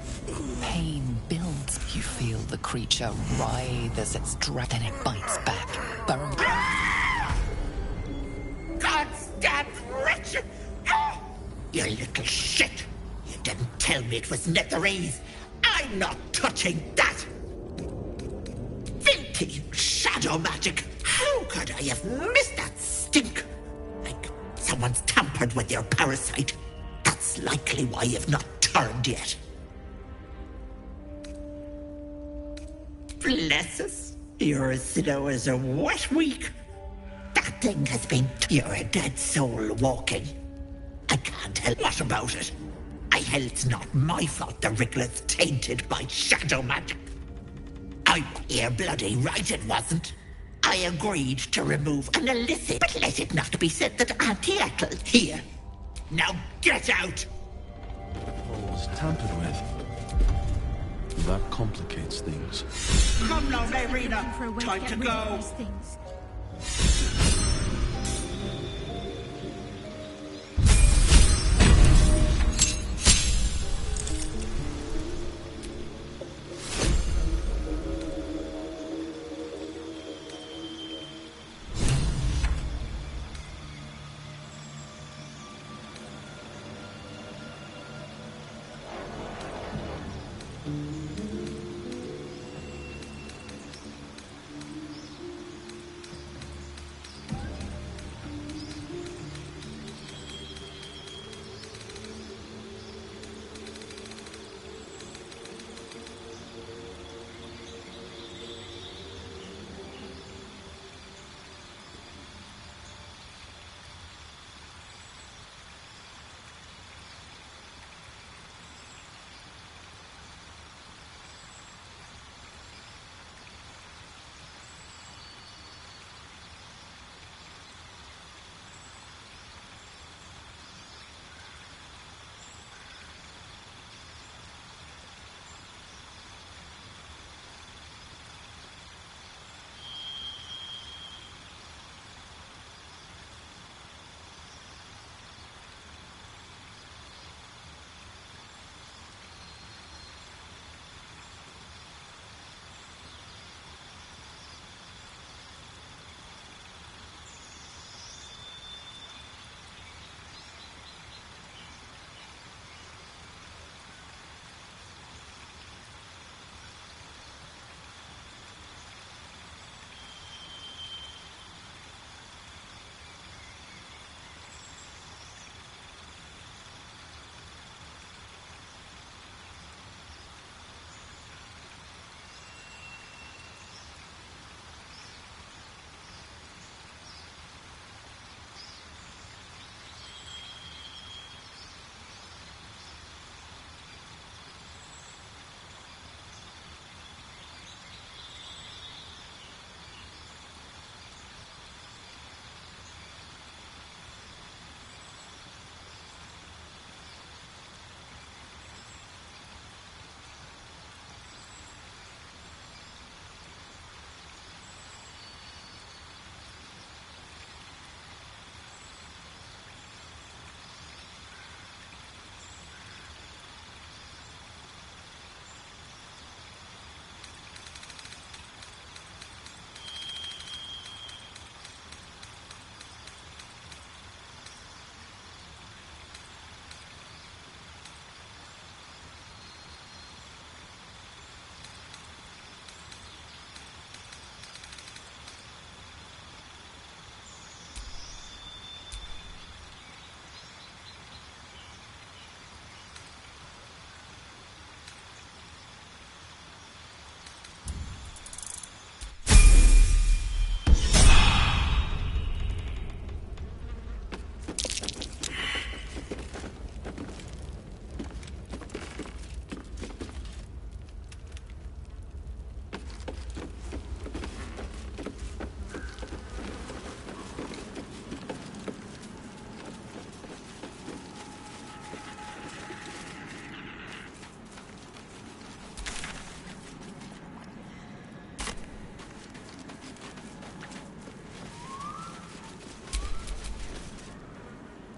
Pain builds. You feel the creature writhe as it's dragged, then it bites back, burrowing. God's damn wretched! You little shit! You didn't tell me it was Netherese. I'm not touching that! Filthy shadow magic! How could I have missed that stink? Like someone's tampered with your parasite. That's likely why you've not turned yet. Bless us. You're as slow as a wet week. That thing has been... You're a dead soul walking. I can't help... What about it? It's not my fault the Wriggler's tainted by shadow magic. You're bloody right it wasn't. I agreed to remove an illicit, but let it not be said that Auntie Ethel here. Now get out! Was tampered with. That complicates things. Come now, Mayrina. Time to go.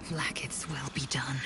Vlaakith's will be done.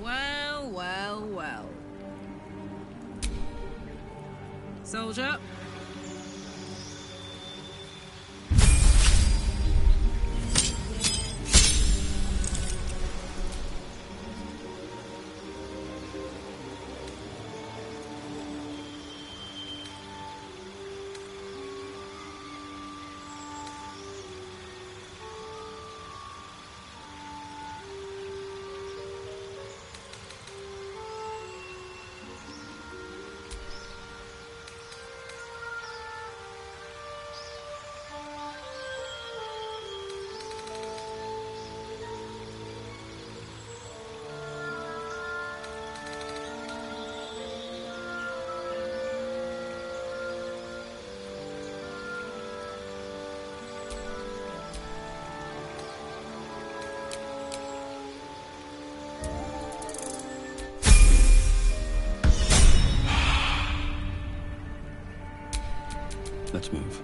Well, well, well. Soldier. Let's move.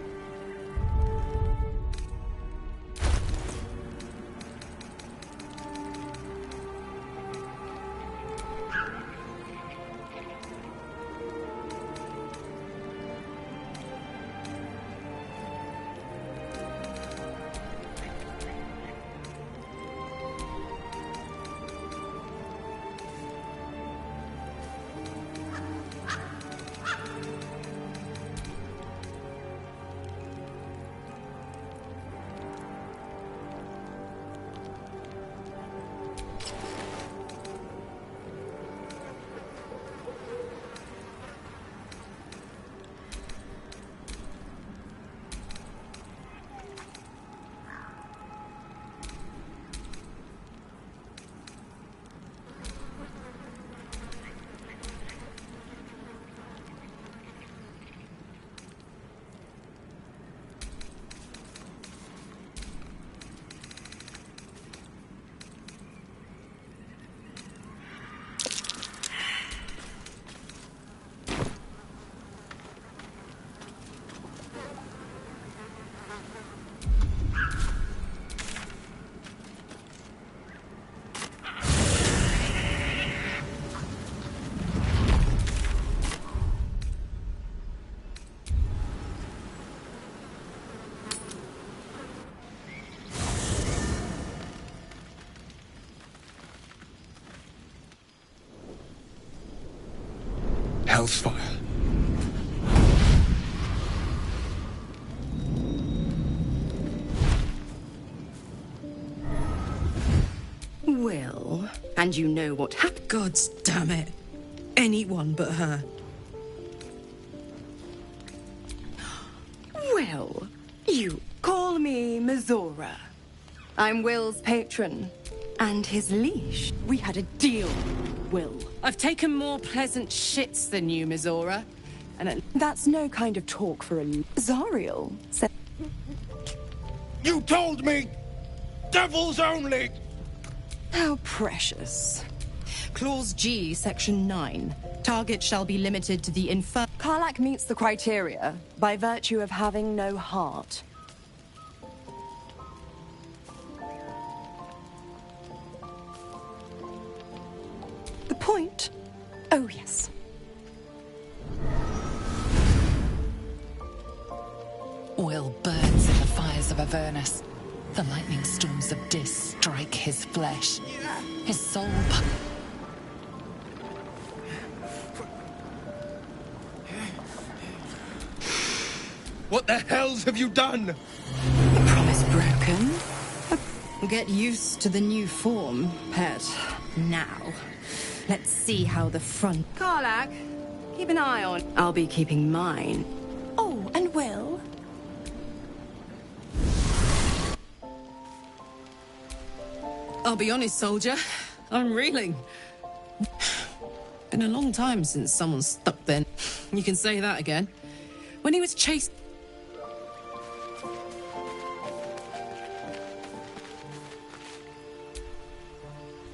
Hellsfire. Well, and you know what happened. Gods damn it. Anyone but her. Well, you call me Mizora. I'm Will's patron. And his leash. We had a deal, Will. I've taken more pleasant shits than you, Mizora. And that's no kind of talk for a Zariel said. You told me! Devils only! How precious. Clause G, Section 9. Target shall be limited to the Karlach meets the criteria by virtue of having no heart. The point? Oh, yes. Will burns in the fires of Avernus. The lightning storms of Dis strike his flesh. His soul... What the hells have you done? The promise broken. Get used to the new form, pet. Now, let's see how the front... Karlach, keep an eye on... I'll be keeping mine. Oh, and Will? I'll be honest, soldier. I'm reeling. Been a long time since someone stuck then. You can say that again. When he was chased...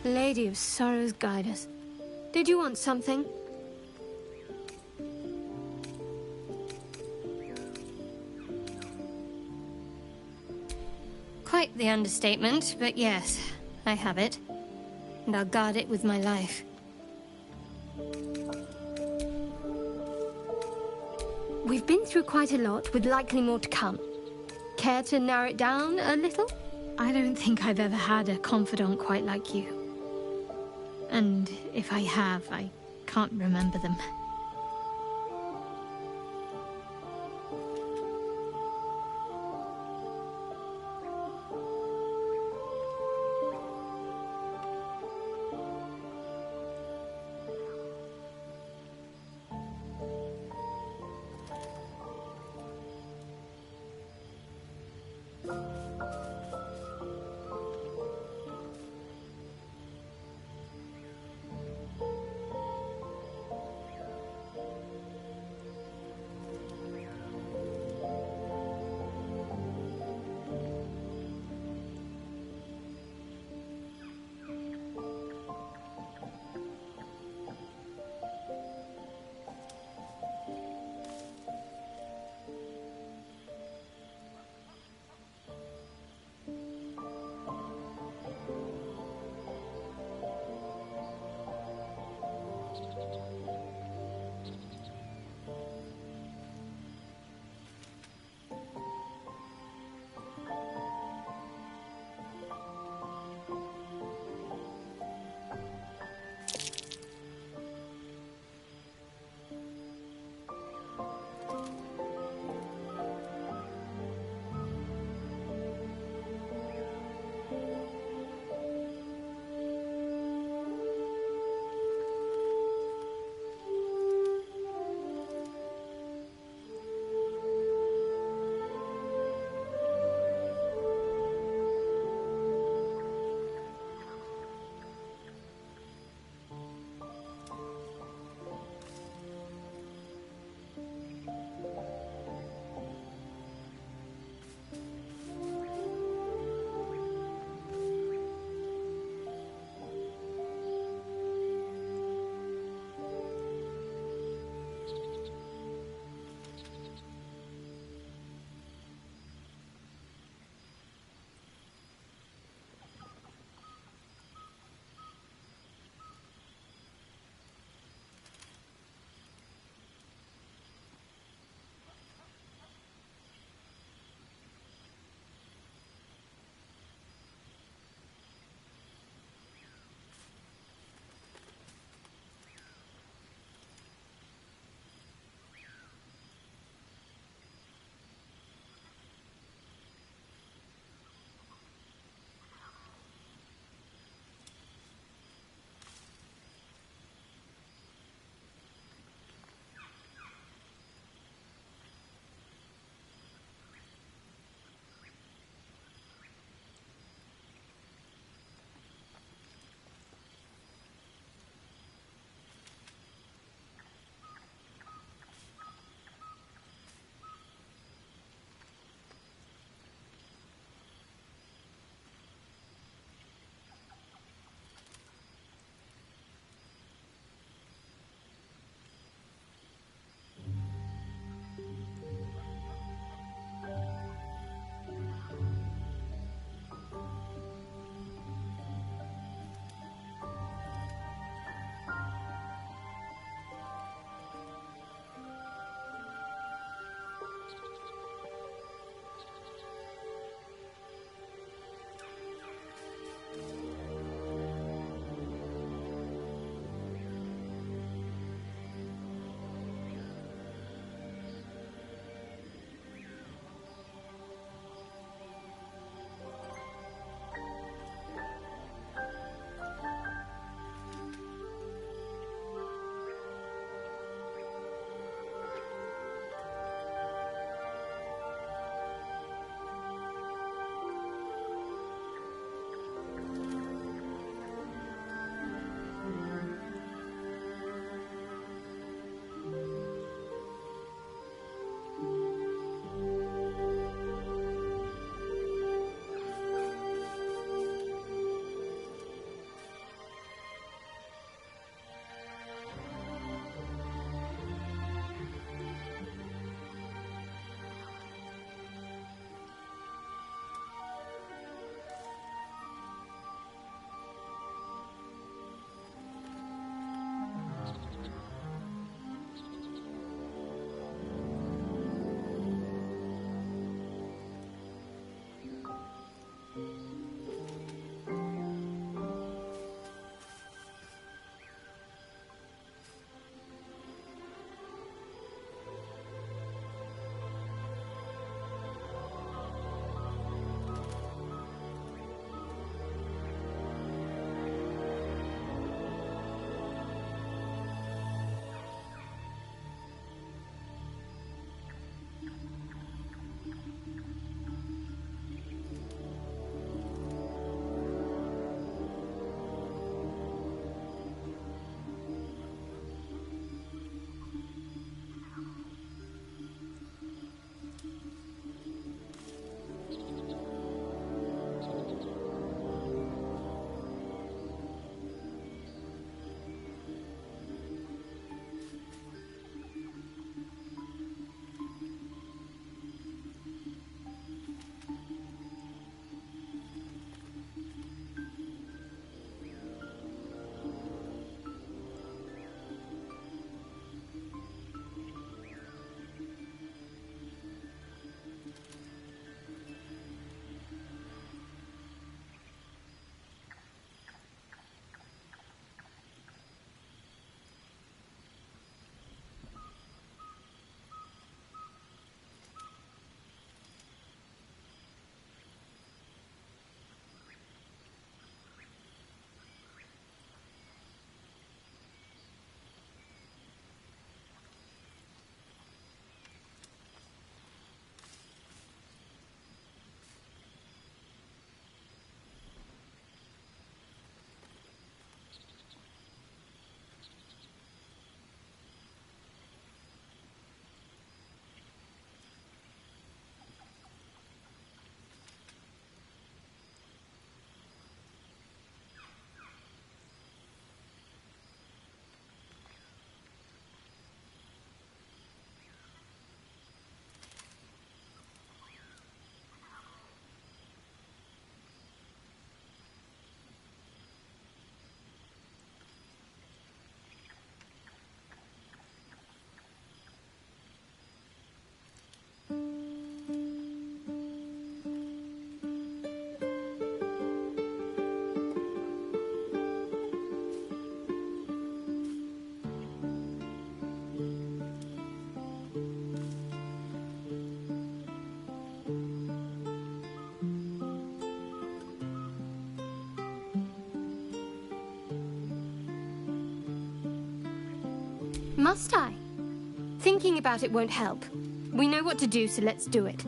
Lady of Sorrows, guide us. Did you want something? Quite the understatement, but yes, I have it. And I'll guard it with my life. We've been through quite a lot, with likely more to come. Care to narrow it down a little? I don't think I've ever had a confidant quite like you. And if I have, I can't remember them. Must I? Thinking about it won't help. We know what to do, so let's do it.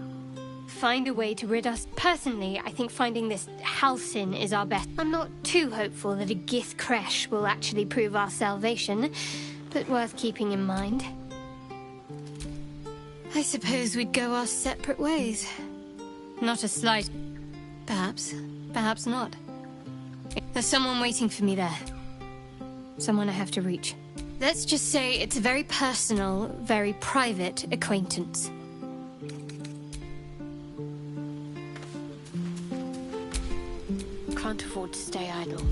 Find a way to rid us. Personally, I think finding this Halsin is our best. I'm not too hopeful that a Gith Kresh will actually prove our salvation, but worth keeping in mind. I suppose we'd go our separate ways. Not a slight... Perhaps. Perhaps not. There's someone waiting for me there. Someone I have to reach. Let's just say it's a very personal, very private acquaintance. Can't afford to stay idle.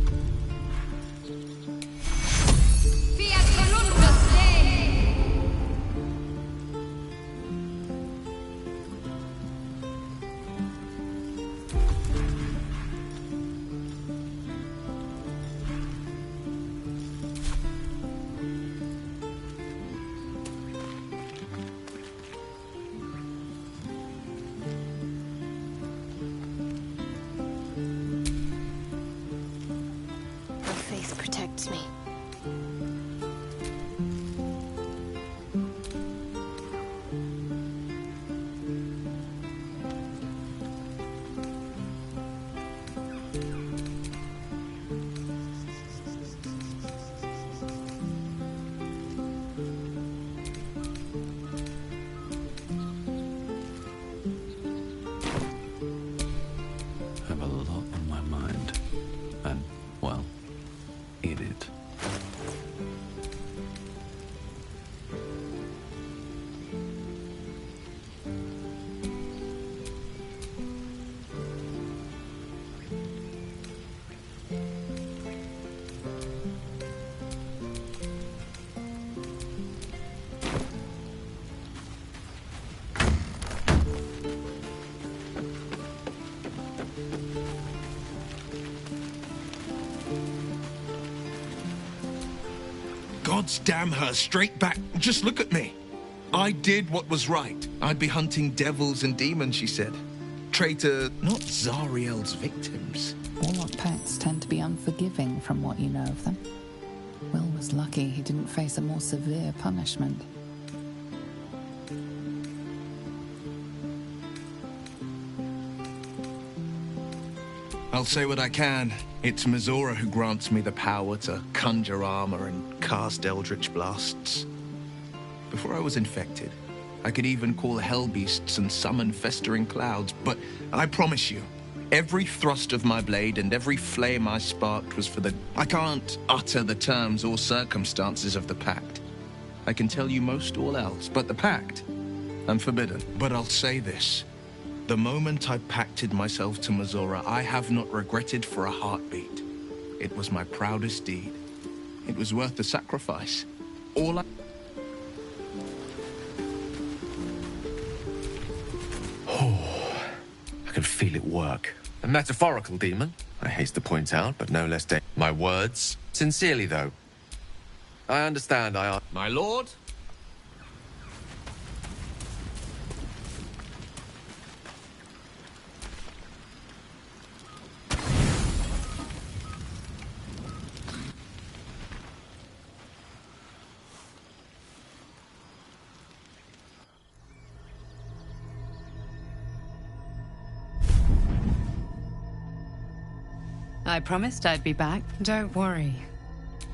Protects me. I have a lot on my mind, and, well, eat it. Gods damn her, straight back. Just look at me. I did what was right. I'd be hunting devils and demons, she said. Traitor, not Zariel's victims. Warlock pacts tend to be unforgiving from what you know of them. Will was lucky he didn't face a more severe punishment. I'll say what I can. It's Mizora who grants me the power to conjure armor and cast eldritch blasts. Before I was infected, I could even call hell beasts and summon festering clouds, but I promise you, every thrust of my blade and every flame I sparked was for the... I can't utter the terms or circumstances of the pact. I can tell you most all else, but the pact, I'm forbidden. But I'll say this. The moment I pacted myself to Mizora, I have not regretted for a heartbeat. It was my proudest deed. It was worth the sacrifice. All I... I can feel it work. A metaphorical demon, I haste to point out, but no less my words. Sincerely, though. I understand I are... My lord? I promised I'd be back. Don't worry.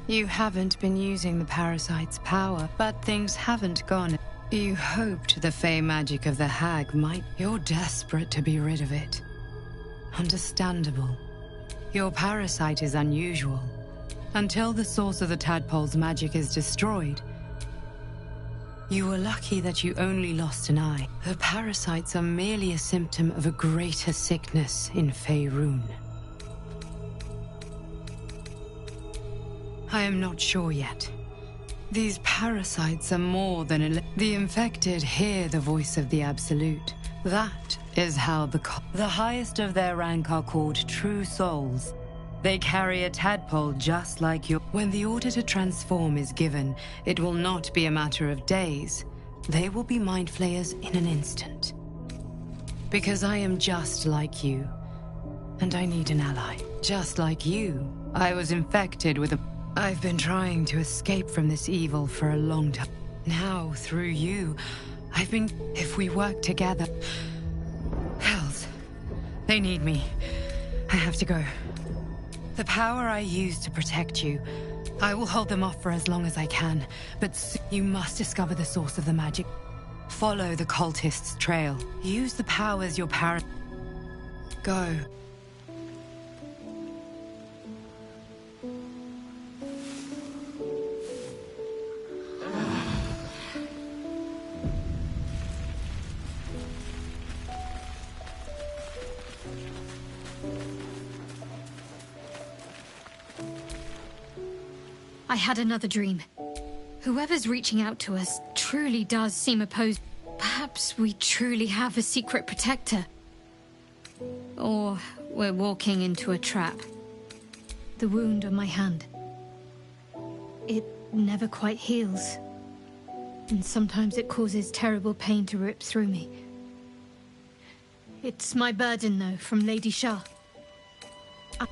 You haven't been using the parasite's power, but things haven't gone. You hoped the fey magic of the hag might... You're desperate to be rid of it. Understandable. Your parasite is unusual. Until the source of the tadpole's magic is destroyed, you were lucky that you only lost an eye. The parasites are merely a symptom of a greater sickness in Faerun. I am not sure yet. These parasites are more than the infected hear the voice of the Absolute. That is how the highest of their rank are called true souls. They carry a tadpole just like you. When the order to transform is given, it will not be a matter of days. They will be mind flayers in an instant. Because I am just like you, and I need an ally. Just like you, I was infected with a... I've been trying to escape from this evil for a long time. Now, through you, I've been... If we work together... Hells. They need me. I have to go. The power I use to protect you, I will hold them off for as long as I can. But you must discover the source of the magic. Follow the cultists' trail. Use the powers your parents... Go. I had another dream. Whoever's reaching out to us truly does seem opposed. Perhaps we truly have a secret protector. Or we're walking into a trap. The wound on my hand. It never quite heals. And sometimes it causes terrible pain to rip through me. It's my burden, though, from Lady Shah.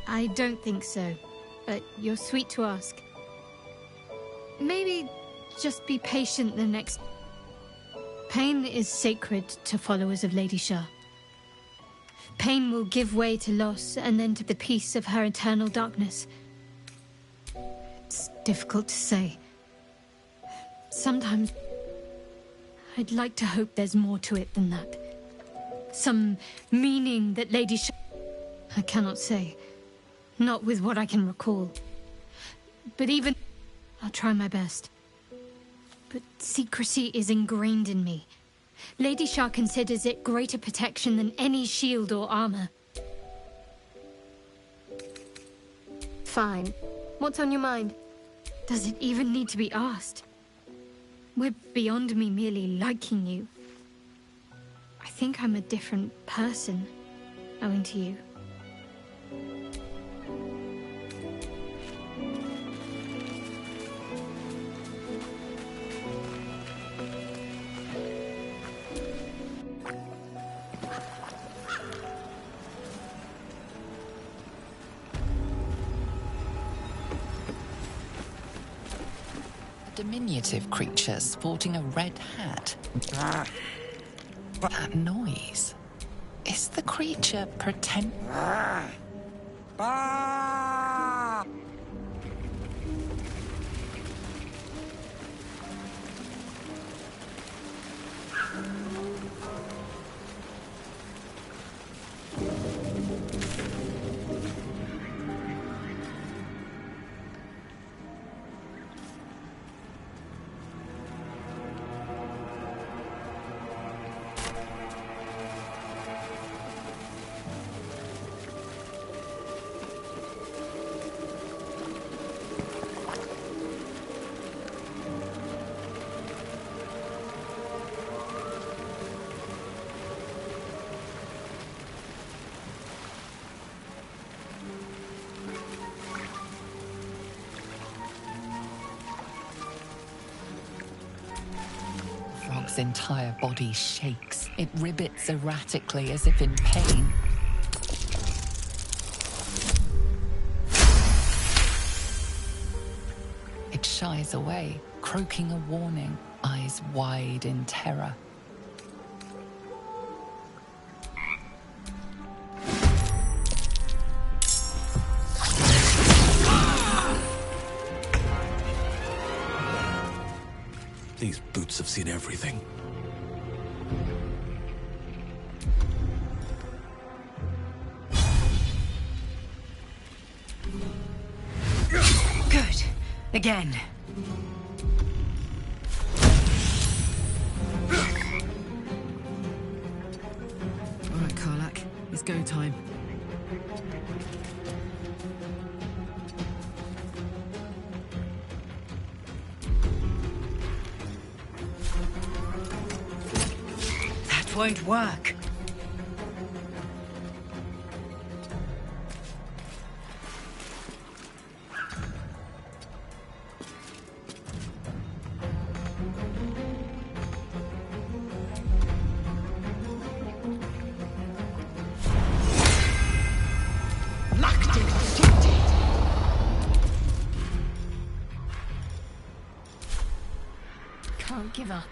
I don't think so, but you're sweet to ask. Maybe just be patient the next... Pain is sacred to followers of Lady Shah. Pain will give way to loss and then to the peace of her eternal darkness. It's difficult to say. Sometimes I'd like to hope there's more to it than that. Some meaning that Lady Shah... I cannot say. Not with what I can recall. But even... I'll try my best. But secrecy is ingrained in me. Lady Shah considers it greater protection than any shield or armor. Fine. What's on your mind? Does it even need to be asked? We're beyond me merely liking you. I think I'm a different person, owing to you. Diminutive creature sporting a red hat. That noise. Is the creature pretend... Frog's entire body shakes. It ribbits erratically as if in pain. It shies away, croaking a warning, eyes wide in terror. These boots have seen everything. Good. Again. All right, Karlach. It's go time. Won't work. give up.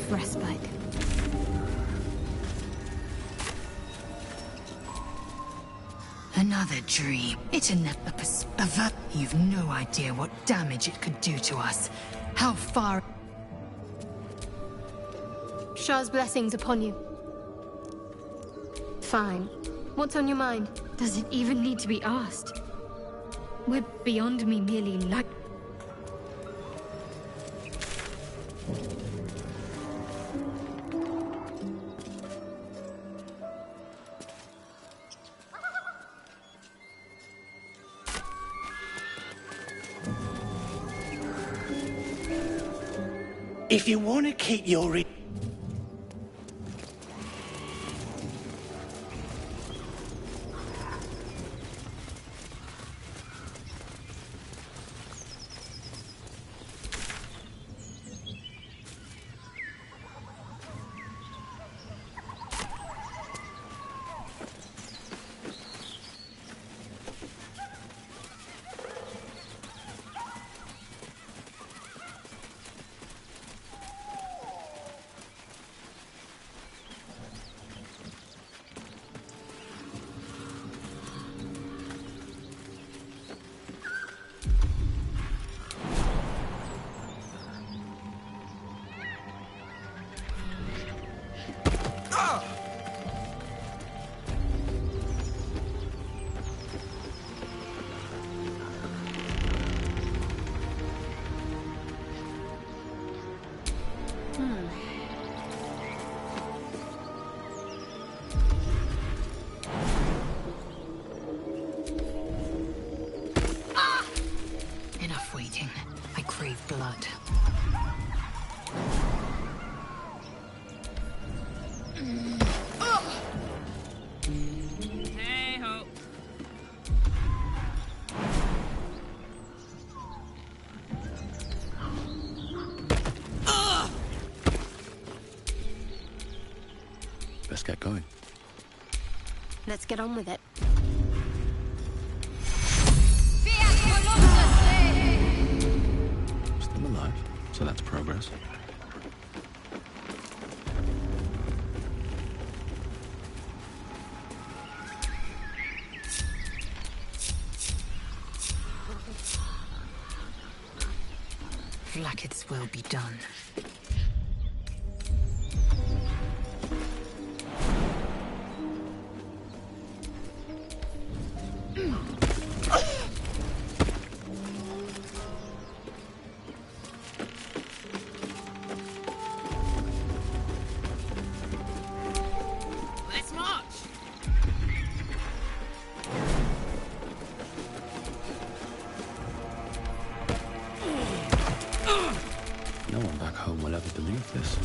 Respite. Another dream. It's a You've no idea what damage it could do to us. How far... Shah's blessings upon you. Fine. What's on your mind? Does it even need to be asked? We're beyond me merely like... If you want to keep your... Enough waiting. I crave blood. Hey-ho. Let's get going. Let's get on with it. Still alive, so that's progress. Vlaakith's will be done. with this.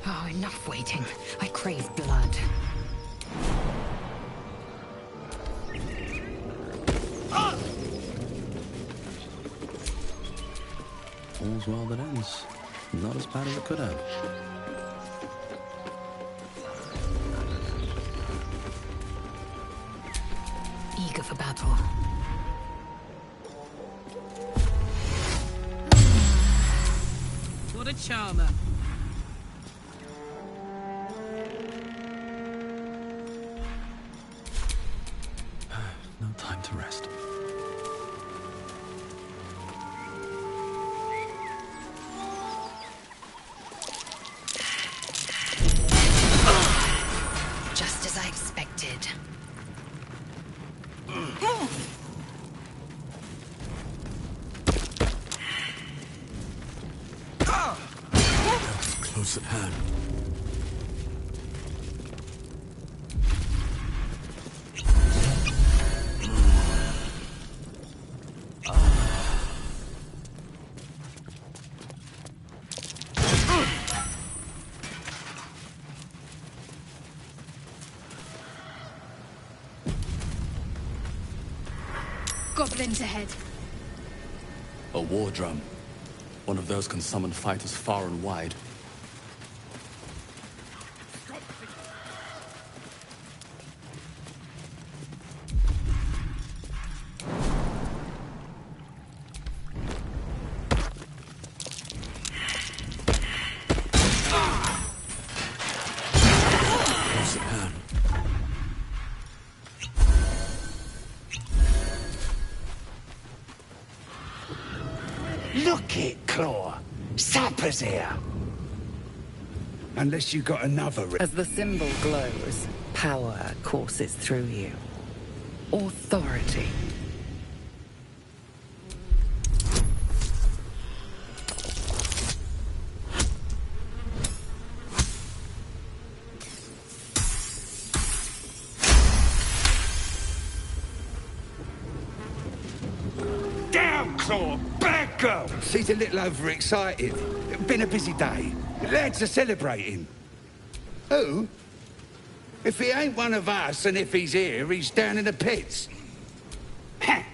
Oh, enough waiting. I crave blood. All's well that ends. Not as bad as it could have. Eager for battle. What a charmer. No time to rest. Just as I expected. Close at hand. Goblins ahead. A war drum. One of those can summon fighters far and wide. Close at hand. Look it, Claw. Sapper's here. Unless you got another... As the symbol glows, power courses through you. Authority. Down, Claw! Bad girl! She's a little overexcited. Been a busy day. Lads are celebrating. Who? If he ain't one of us, and if he's here, he's down in the pits. Ha!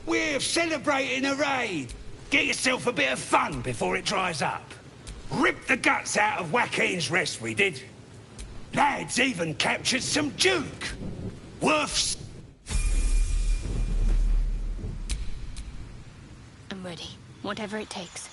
We're celebrating a raid. Get yourself a bit of fun before it dries up. Ripped the guts out of Joaquin's rest, we did. Lads even captured some Duke. Worth... I'm ready. Whatever it takes.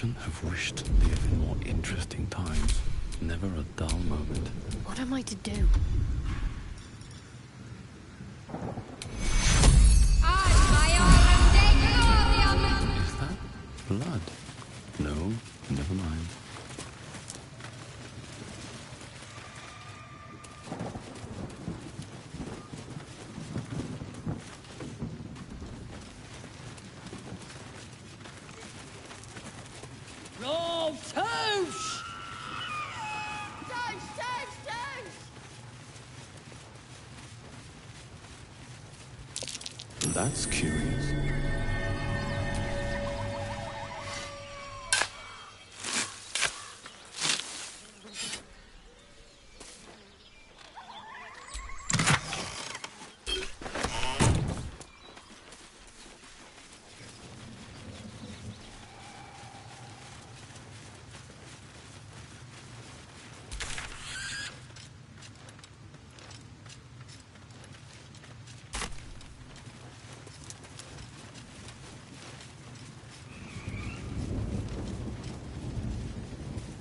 couldn't have wished to live in more interesting times. Never a dull moment. What am I to do? Is that blood? No, never mind. No, Touche! That's curious.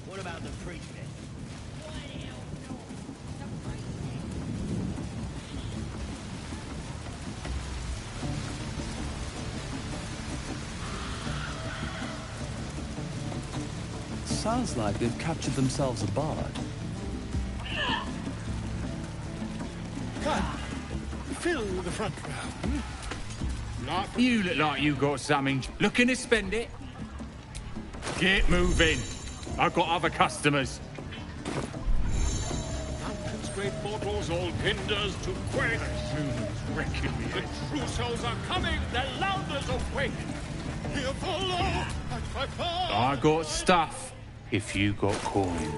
What about the priest then? Sounds like they've captured themselves a bard. Come, fill the front row. You look like you got something. Looking to spend it? Get moving. I've got other customers. Mountains, great mortals, all kinders to quake. The true souls are coming, their louders awake. Here follow, at my path. I got stuff, if you got coin.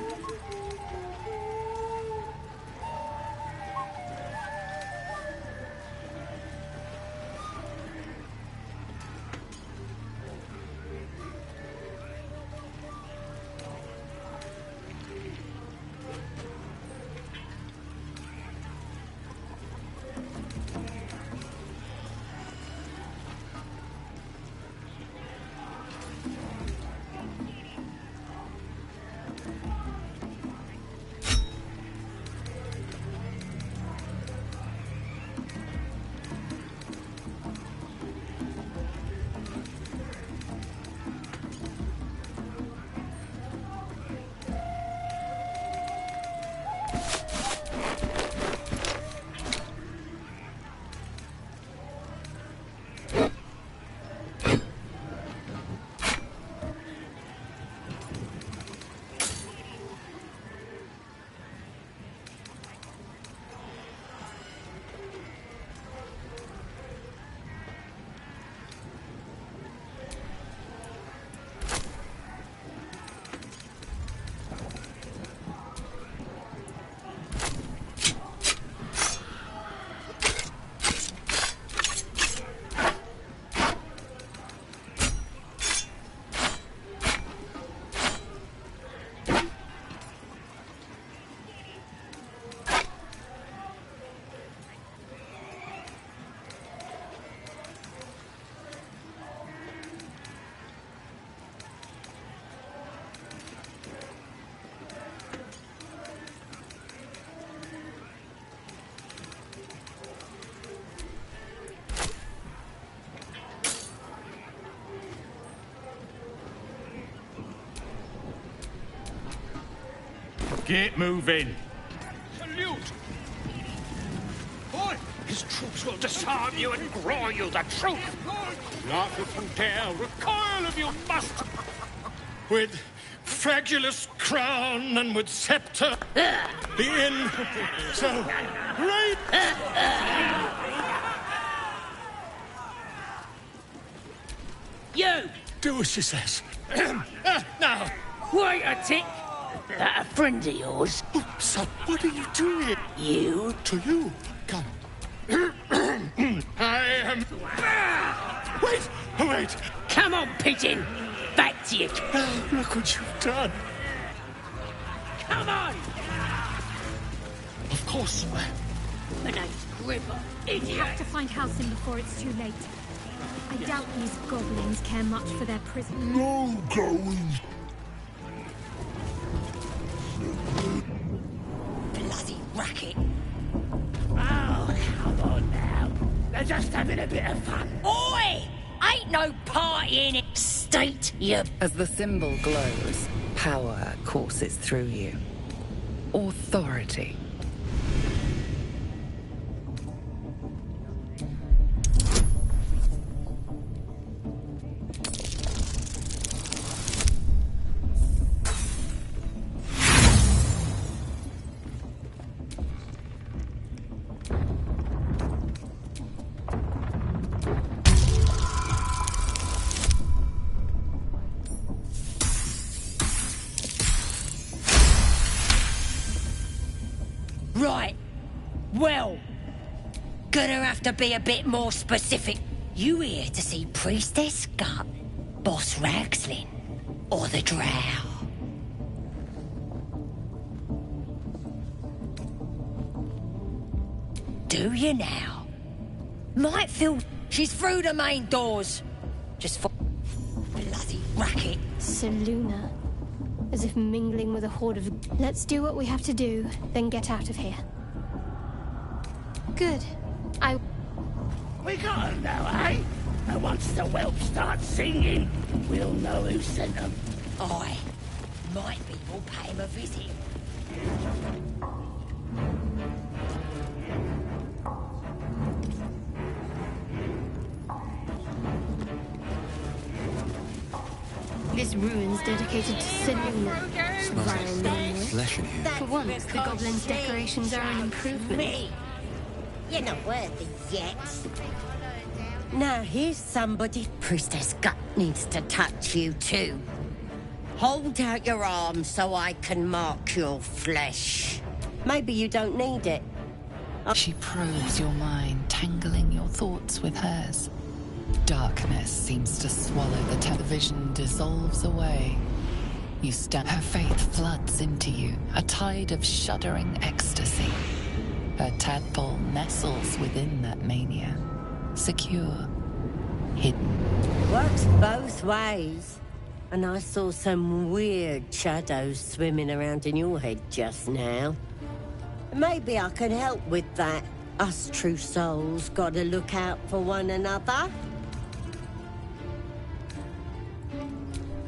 Get moving. Salute! Boy, his troops will disarm you and grow you the truth. Laugh if you dare, recoil if you must. With fragulous crown and with scepter, be in. So, right. You! Do as she says. Now. Wait a tick! That a friend of yours? Oh, son, what are you doing? You? To you. Come. I am... Wait! Wait! Come on, pigeon! Back to you. Oh, look what you've done. Come on! Of course. My name's Gripper, idiot. We have to find Halsin before it's too late. I doubt these goblins care much for their prison. No going. Bloody racket. Oh, come on now. They're just having a bit of fun. Oi! Ain't no party in it. State you. As the symbol glows, power courses through you. Authority. Right. Well, gonna have to be a bit more specific. You here to see Priestess Gut, Boss Ragslin, or the Drow? Do you now? Might feel she's through the main doors. Just for bloody racket. Selûne. As if mingling with a horde of... Let's do what we have to do, then get out of here. Good. We got them now, eh? And once the whelp starts singing, we'll know who sent them. Aye. Might be we'll pay him a visit. This ruin's dedicated to Selûne. Smells like flesh in here. For once, the goblins' decorations are an improvement. You're not worthy yet. Now here's somebody Priestess Gut needs to touch you too. Hold out your arm so I can mark your flesh. Maybe you don't need it. She probes your mind, tangling your thoughts with hers. Darkness seems to swallow the television, dissolves away. You stand. Her faith floods into you, a tide of shuddering ecstasy. Her tadpole nestles within that mania, secure, hidden. Works both ways. And I saw some weird shadows swimming around in your head just now. Maybe I can help with that. Us true souls gotta look out for one another.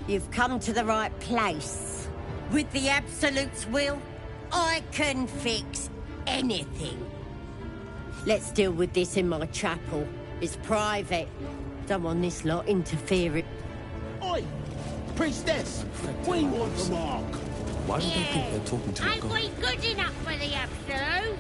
You've come to the right place. With the Absolute's will, I can fix anything. Let's deal with this in my chapel. It's private. Don't want this lot interfering. Oi! Priestess! We want the mark! Why do they think they're talking to a Ain't god? we good enough for the Absolute?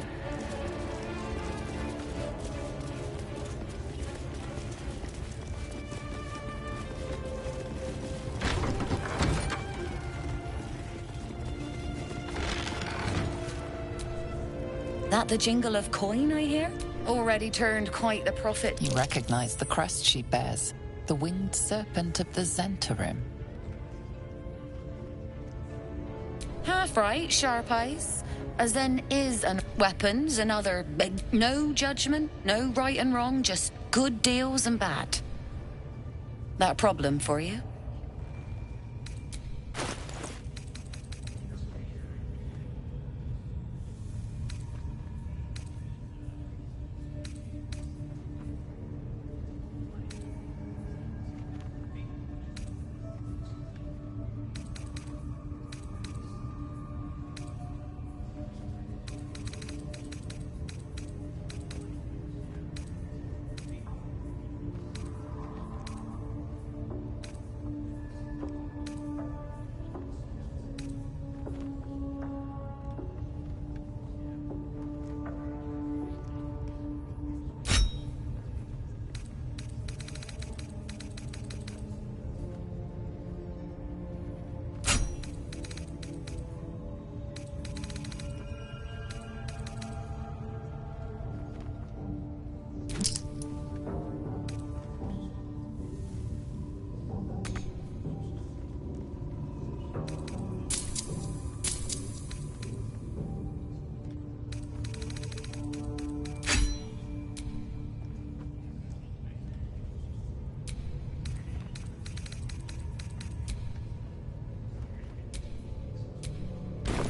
That the jingle of coin I hear? Already turned quite the profit. You recognize the crest she bears, the winged serpent of the Zentarim. Half right, sharp eyes. As then is and weapons and other... no judgment, no right and wrong, just good deals and bad. That a problem for you?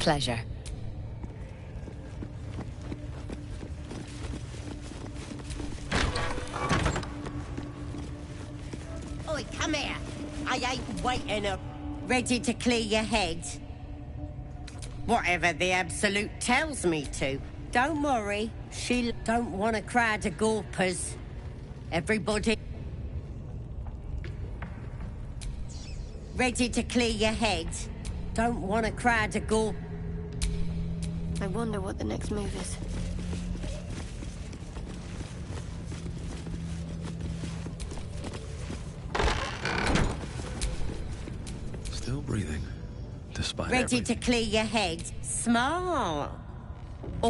Pleasure. Oi, come here. I ain't waiting up. Ready to clear your head? Whatever the Absolute tells me to. Don't worry. She don't want a crowd of gawpers. Everybody... Ready to clear your head? Don't want a crowd of gawpers. I wonder what the next move is. Still breathing, despite Ready everything. to clear your head? Smart.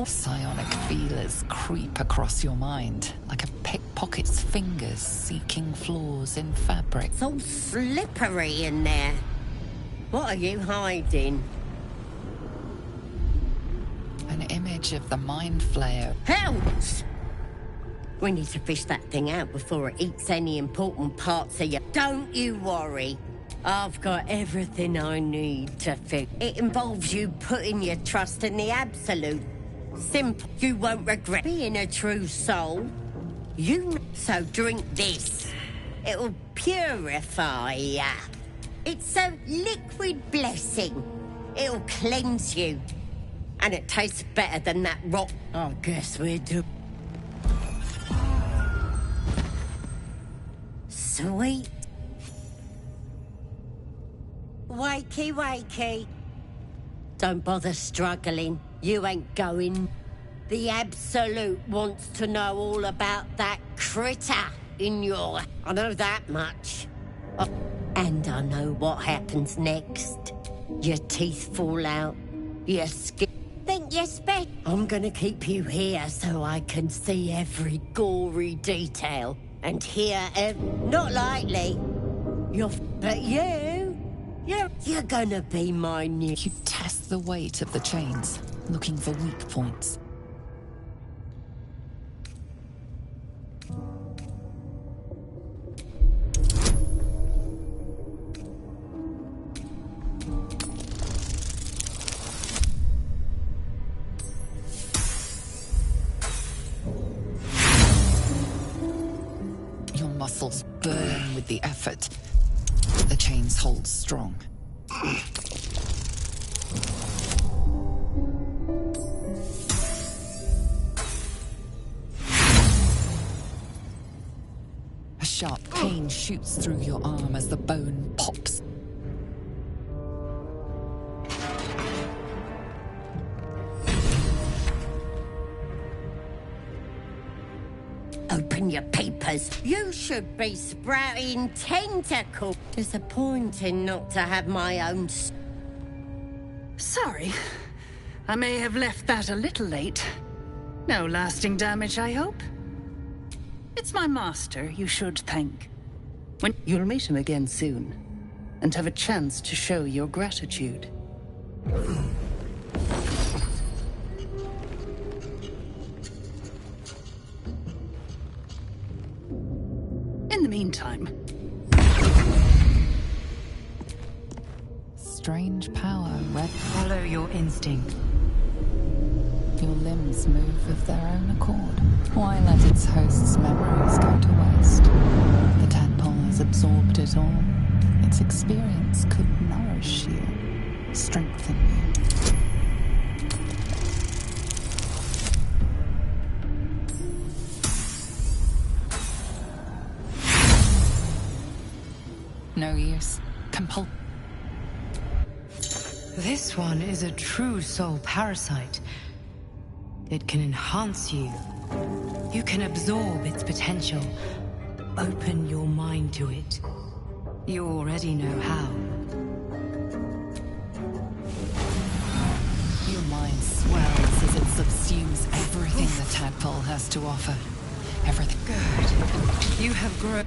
Psionic feelers creep across your mind like a pickpocket's fingers seeking flaws in fabric. It's all slippery in there. What are you hiding? An image of the Mind Flayer. Help! We need to fish that thing out before it eats any important parts of you. Don't you worry. I've got everything I need to fix. It involves you putting your trust in the Absolute. Simple. You won't regret being a true soul. So drink this. It'll purify ya. It's a liquid blessing. It'll cleanse you. And it tastes better than that rock. I guess we're done. Sweet. Wakey, wakey. Don't bother struggling. You ain't going. The Absolute wants to know all about that critter in your... I know that much. Oh, and I know what happens next. Your teeth fall out. Your skin... Think you're I'm gonna keep you here so I can see every gory detail. And hear not likely. But you're gonna be my new... You test the weight of the chains, looking for weak points. Your muscles burn with the effort. The chains hold strong. A sharp pain shoots through your arm as the bone pops. Open your papers. You should be sprouting tentacles. Disappointing not to have my own... Sorry. I may have left that a little late. No lasting damage, I hope? It's my master you should thank. You'll meet him again soon, and have a chance to show your gratitude. In the meantime... Strange power, Red. Follow your instinct. Your limbs move of their own accord. Why let its host's memories go to waste? The tadpole has absorbed it all. Its experience could nourish you, strengthen you. No use. This one is a true soul parasite. It can enhance you. You can absorb its potential. Open your mind to it. You already know how. Your mind swells as it subsumes everything the tadpole has to offer. Everything. Good. You have grown.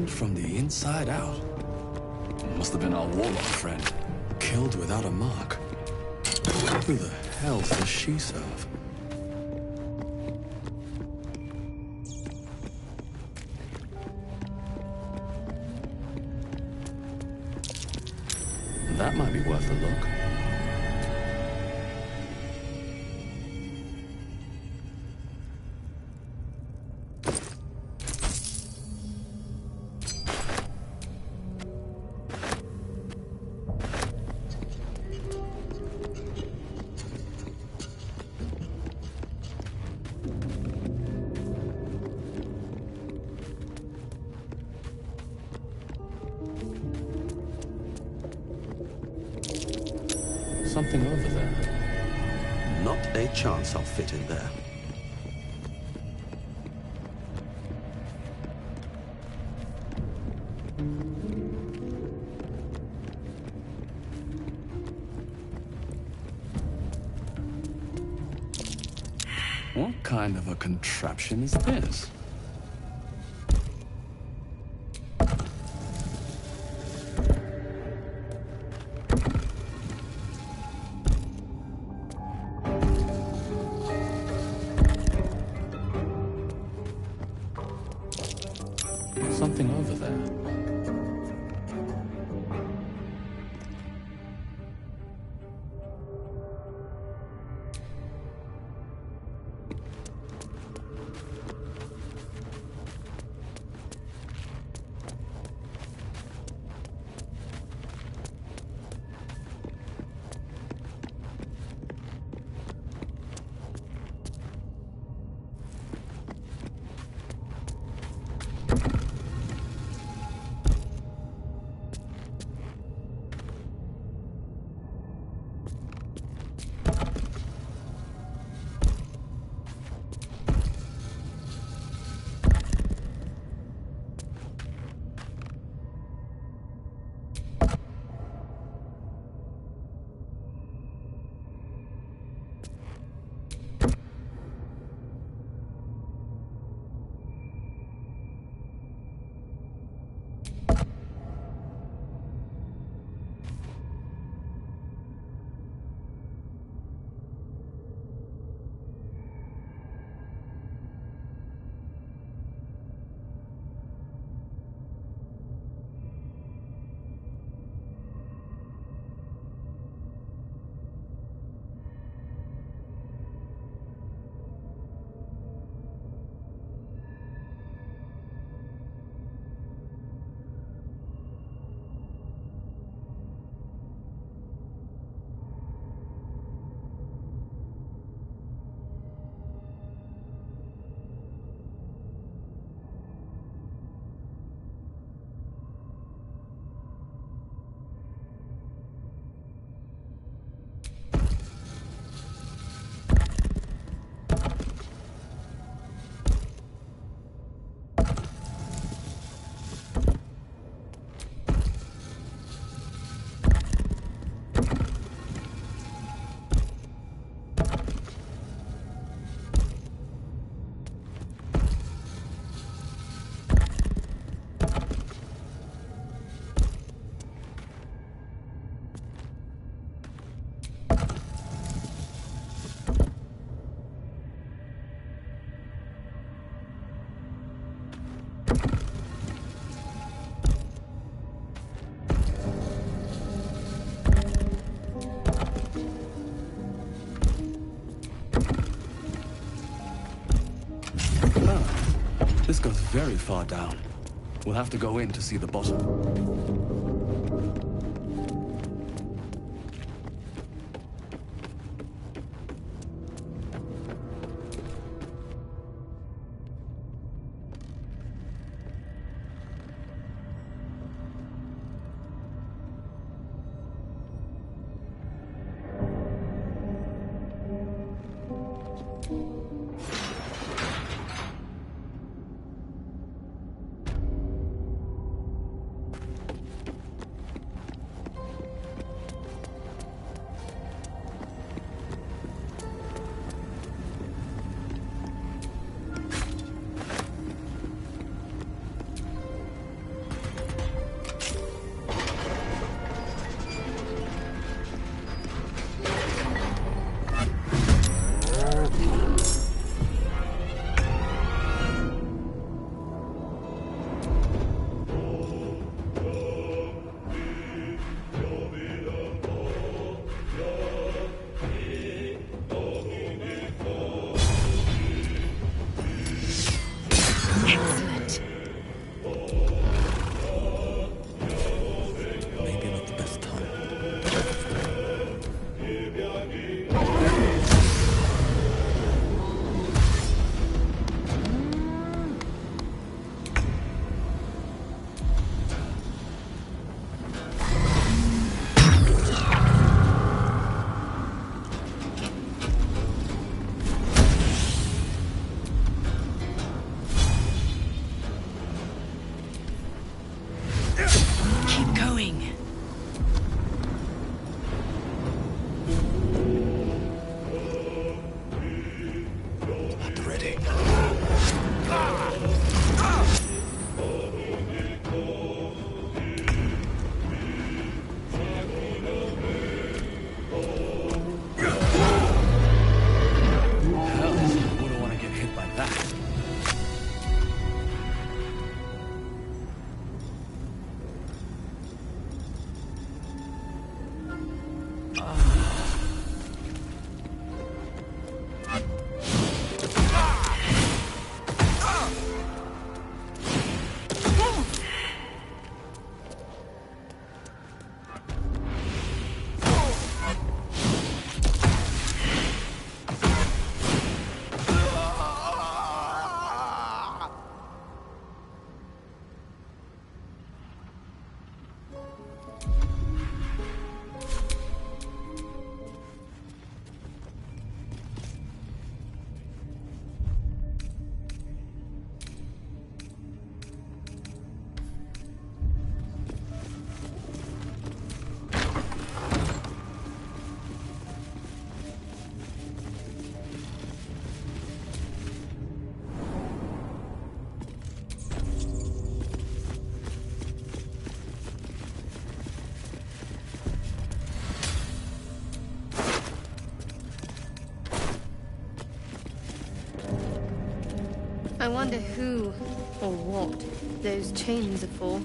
Ruined from the inside out. Must have been our warlock friend. Killed without a mark. Who the hell does she serve? That might be worth a look. Something over there. Not a chance I'll fit in there. What kind of a contraption is this? Something over there. This goes very far down. We'll have to go in to see the bottom. Excellent. Maybe not the best time. Keep going. Not ready. Hell, wouldn't want to get hit by that. I wonder who or what those chains are for.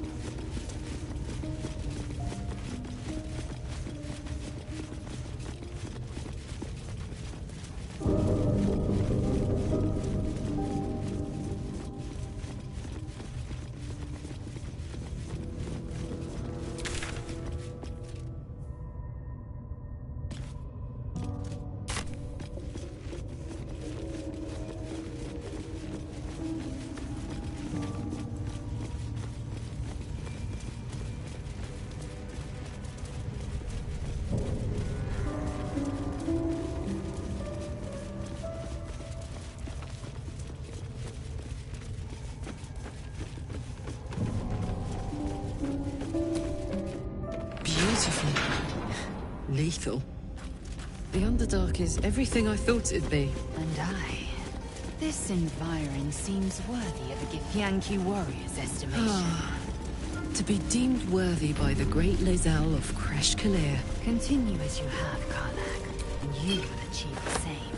Beautiful. Lethal. The Underdark is everything I thought it'd be. And this environ seems worthy of a gift. Yankee warrior's estimation. To be deemed worthy by the great Lae'zel of Kresh Kalir. Continue as you have, Karlach, and you will achieve the same.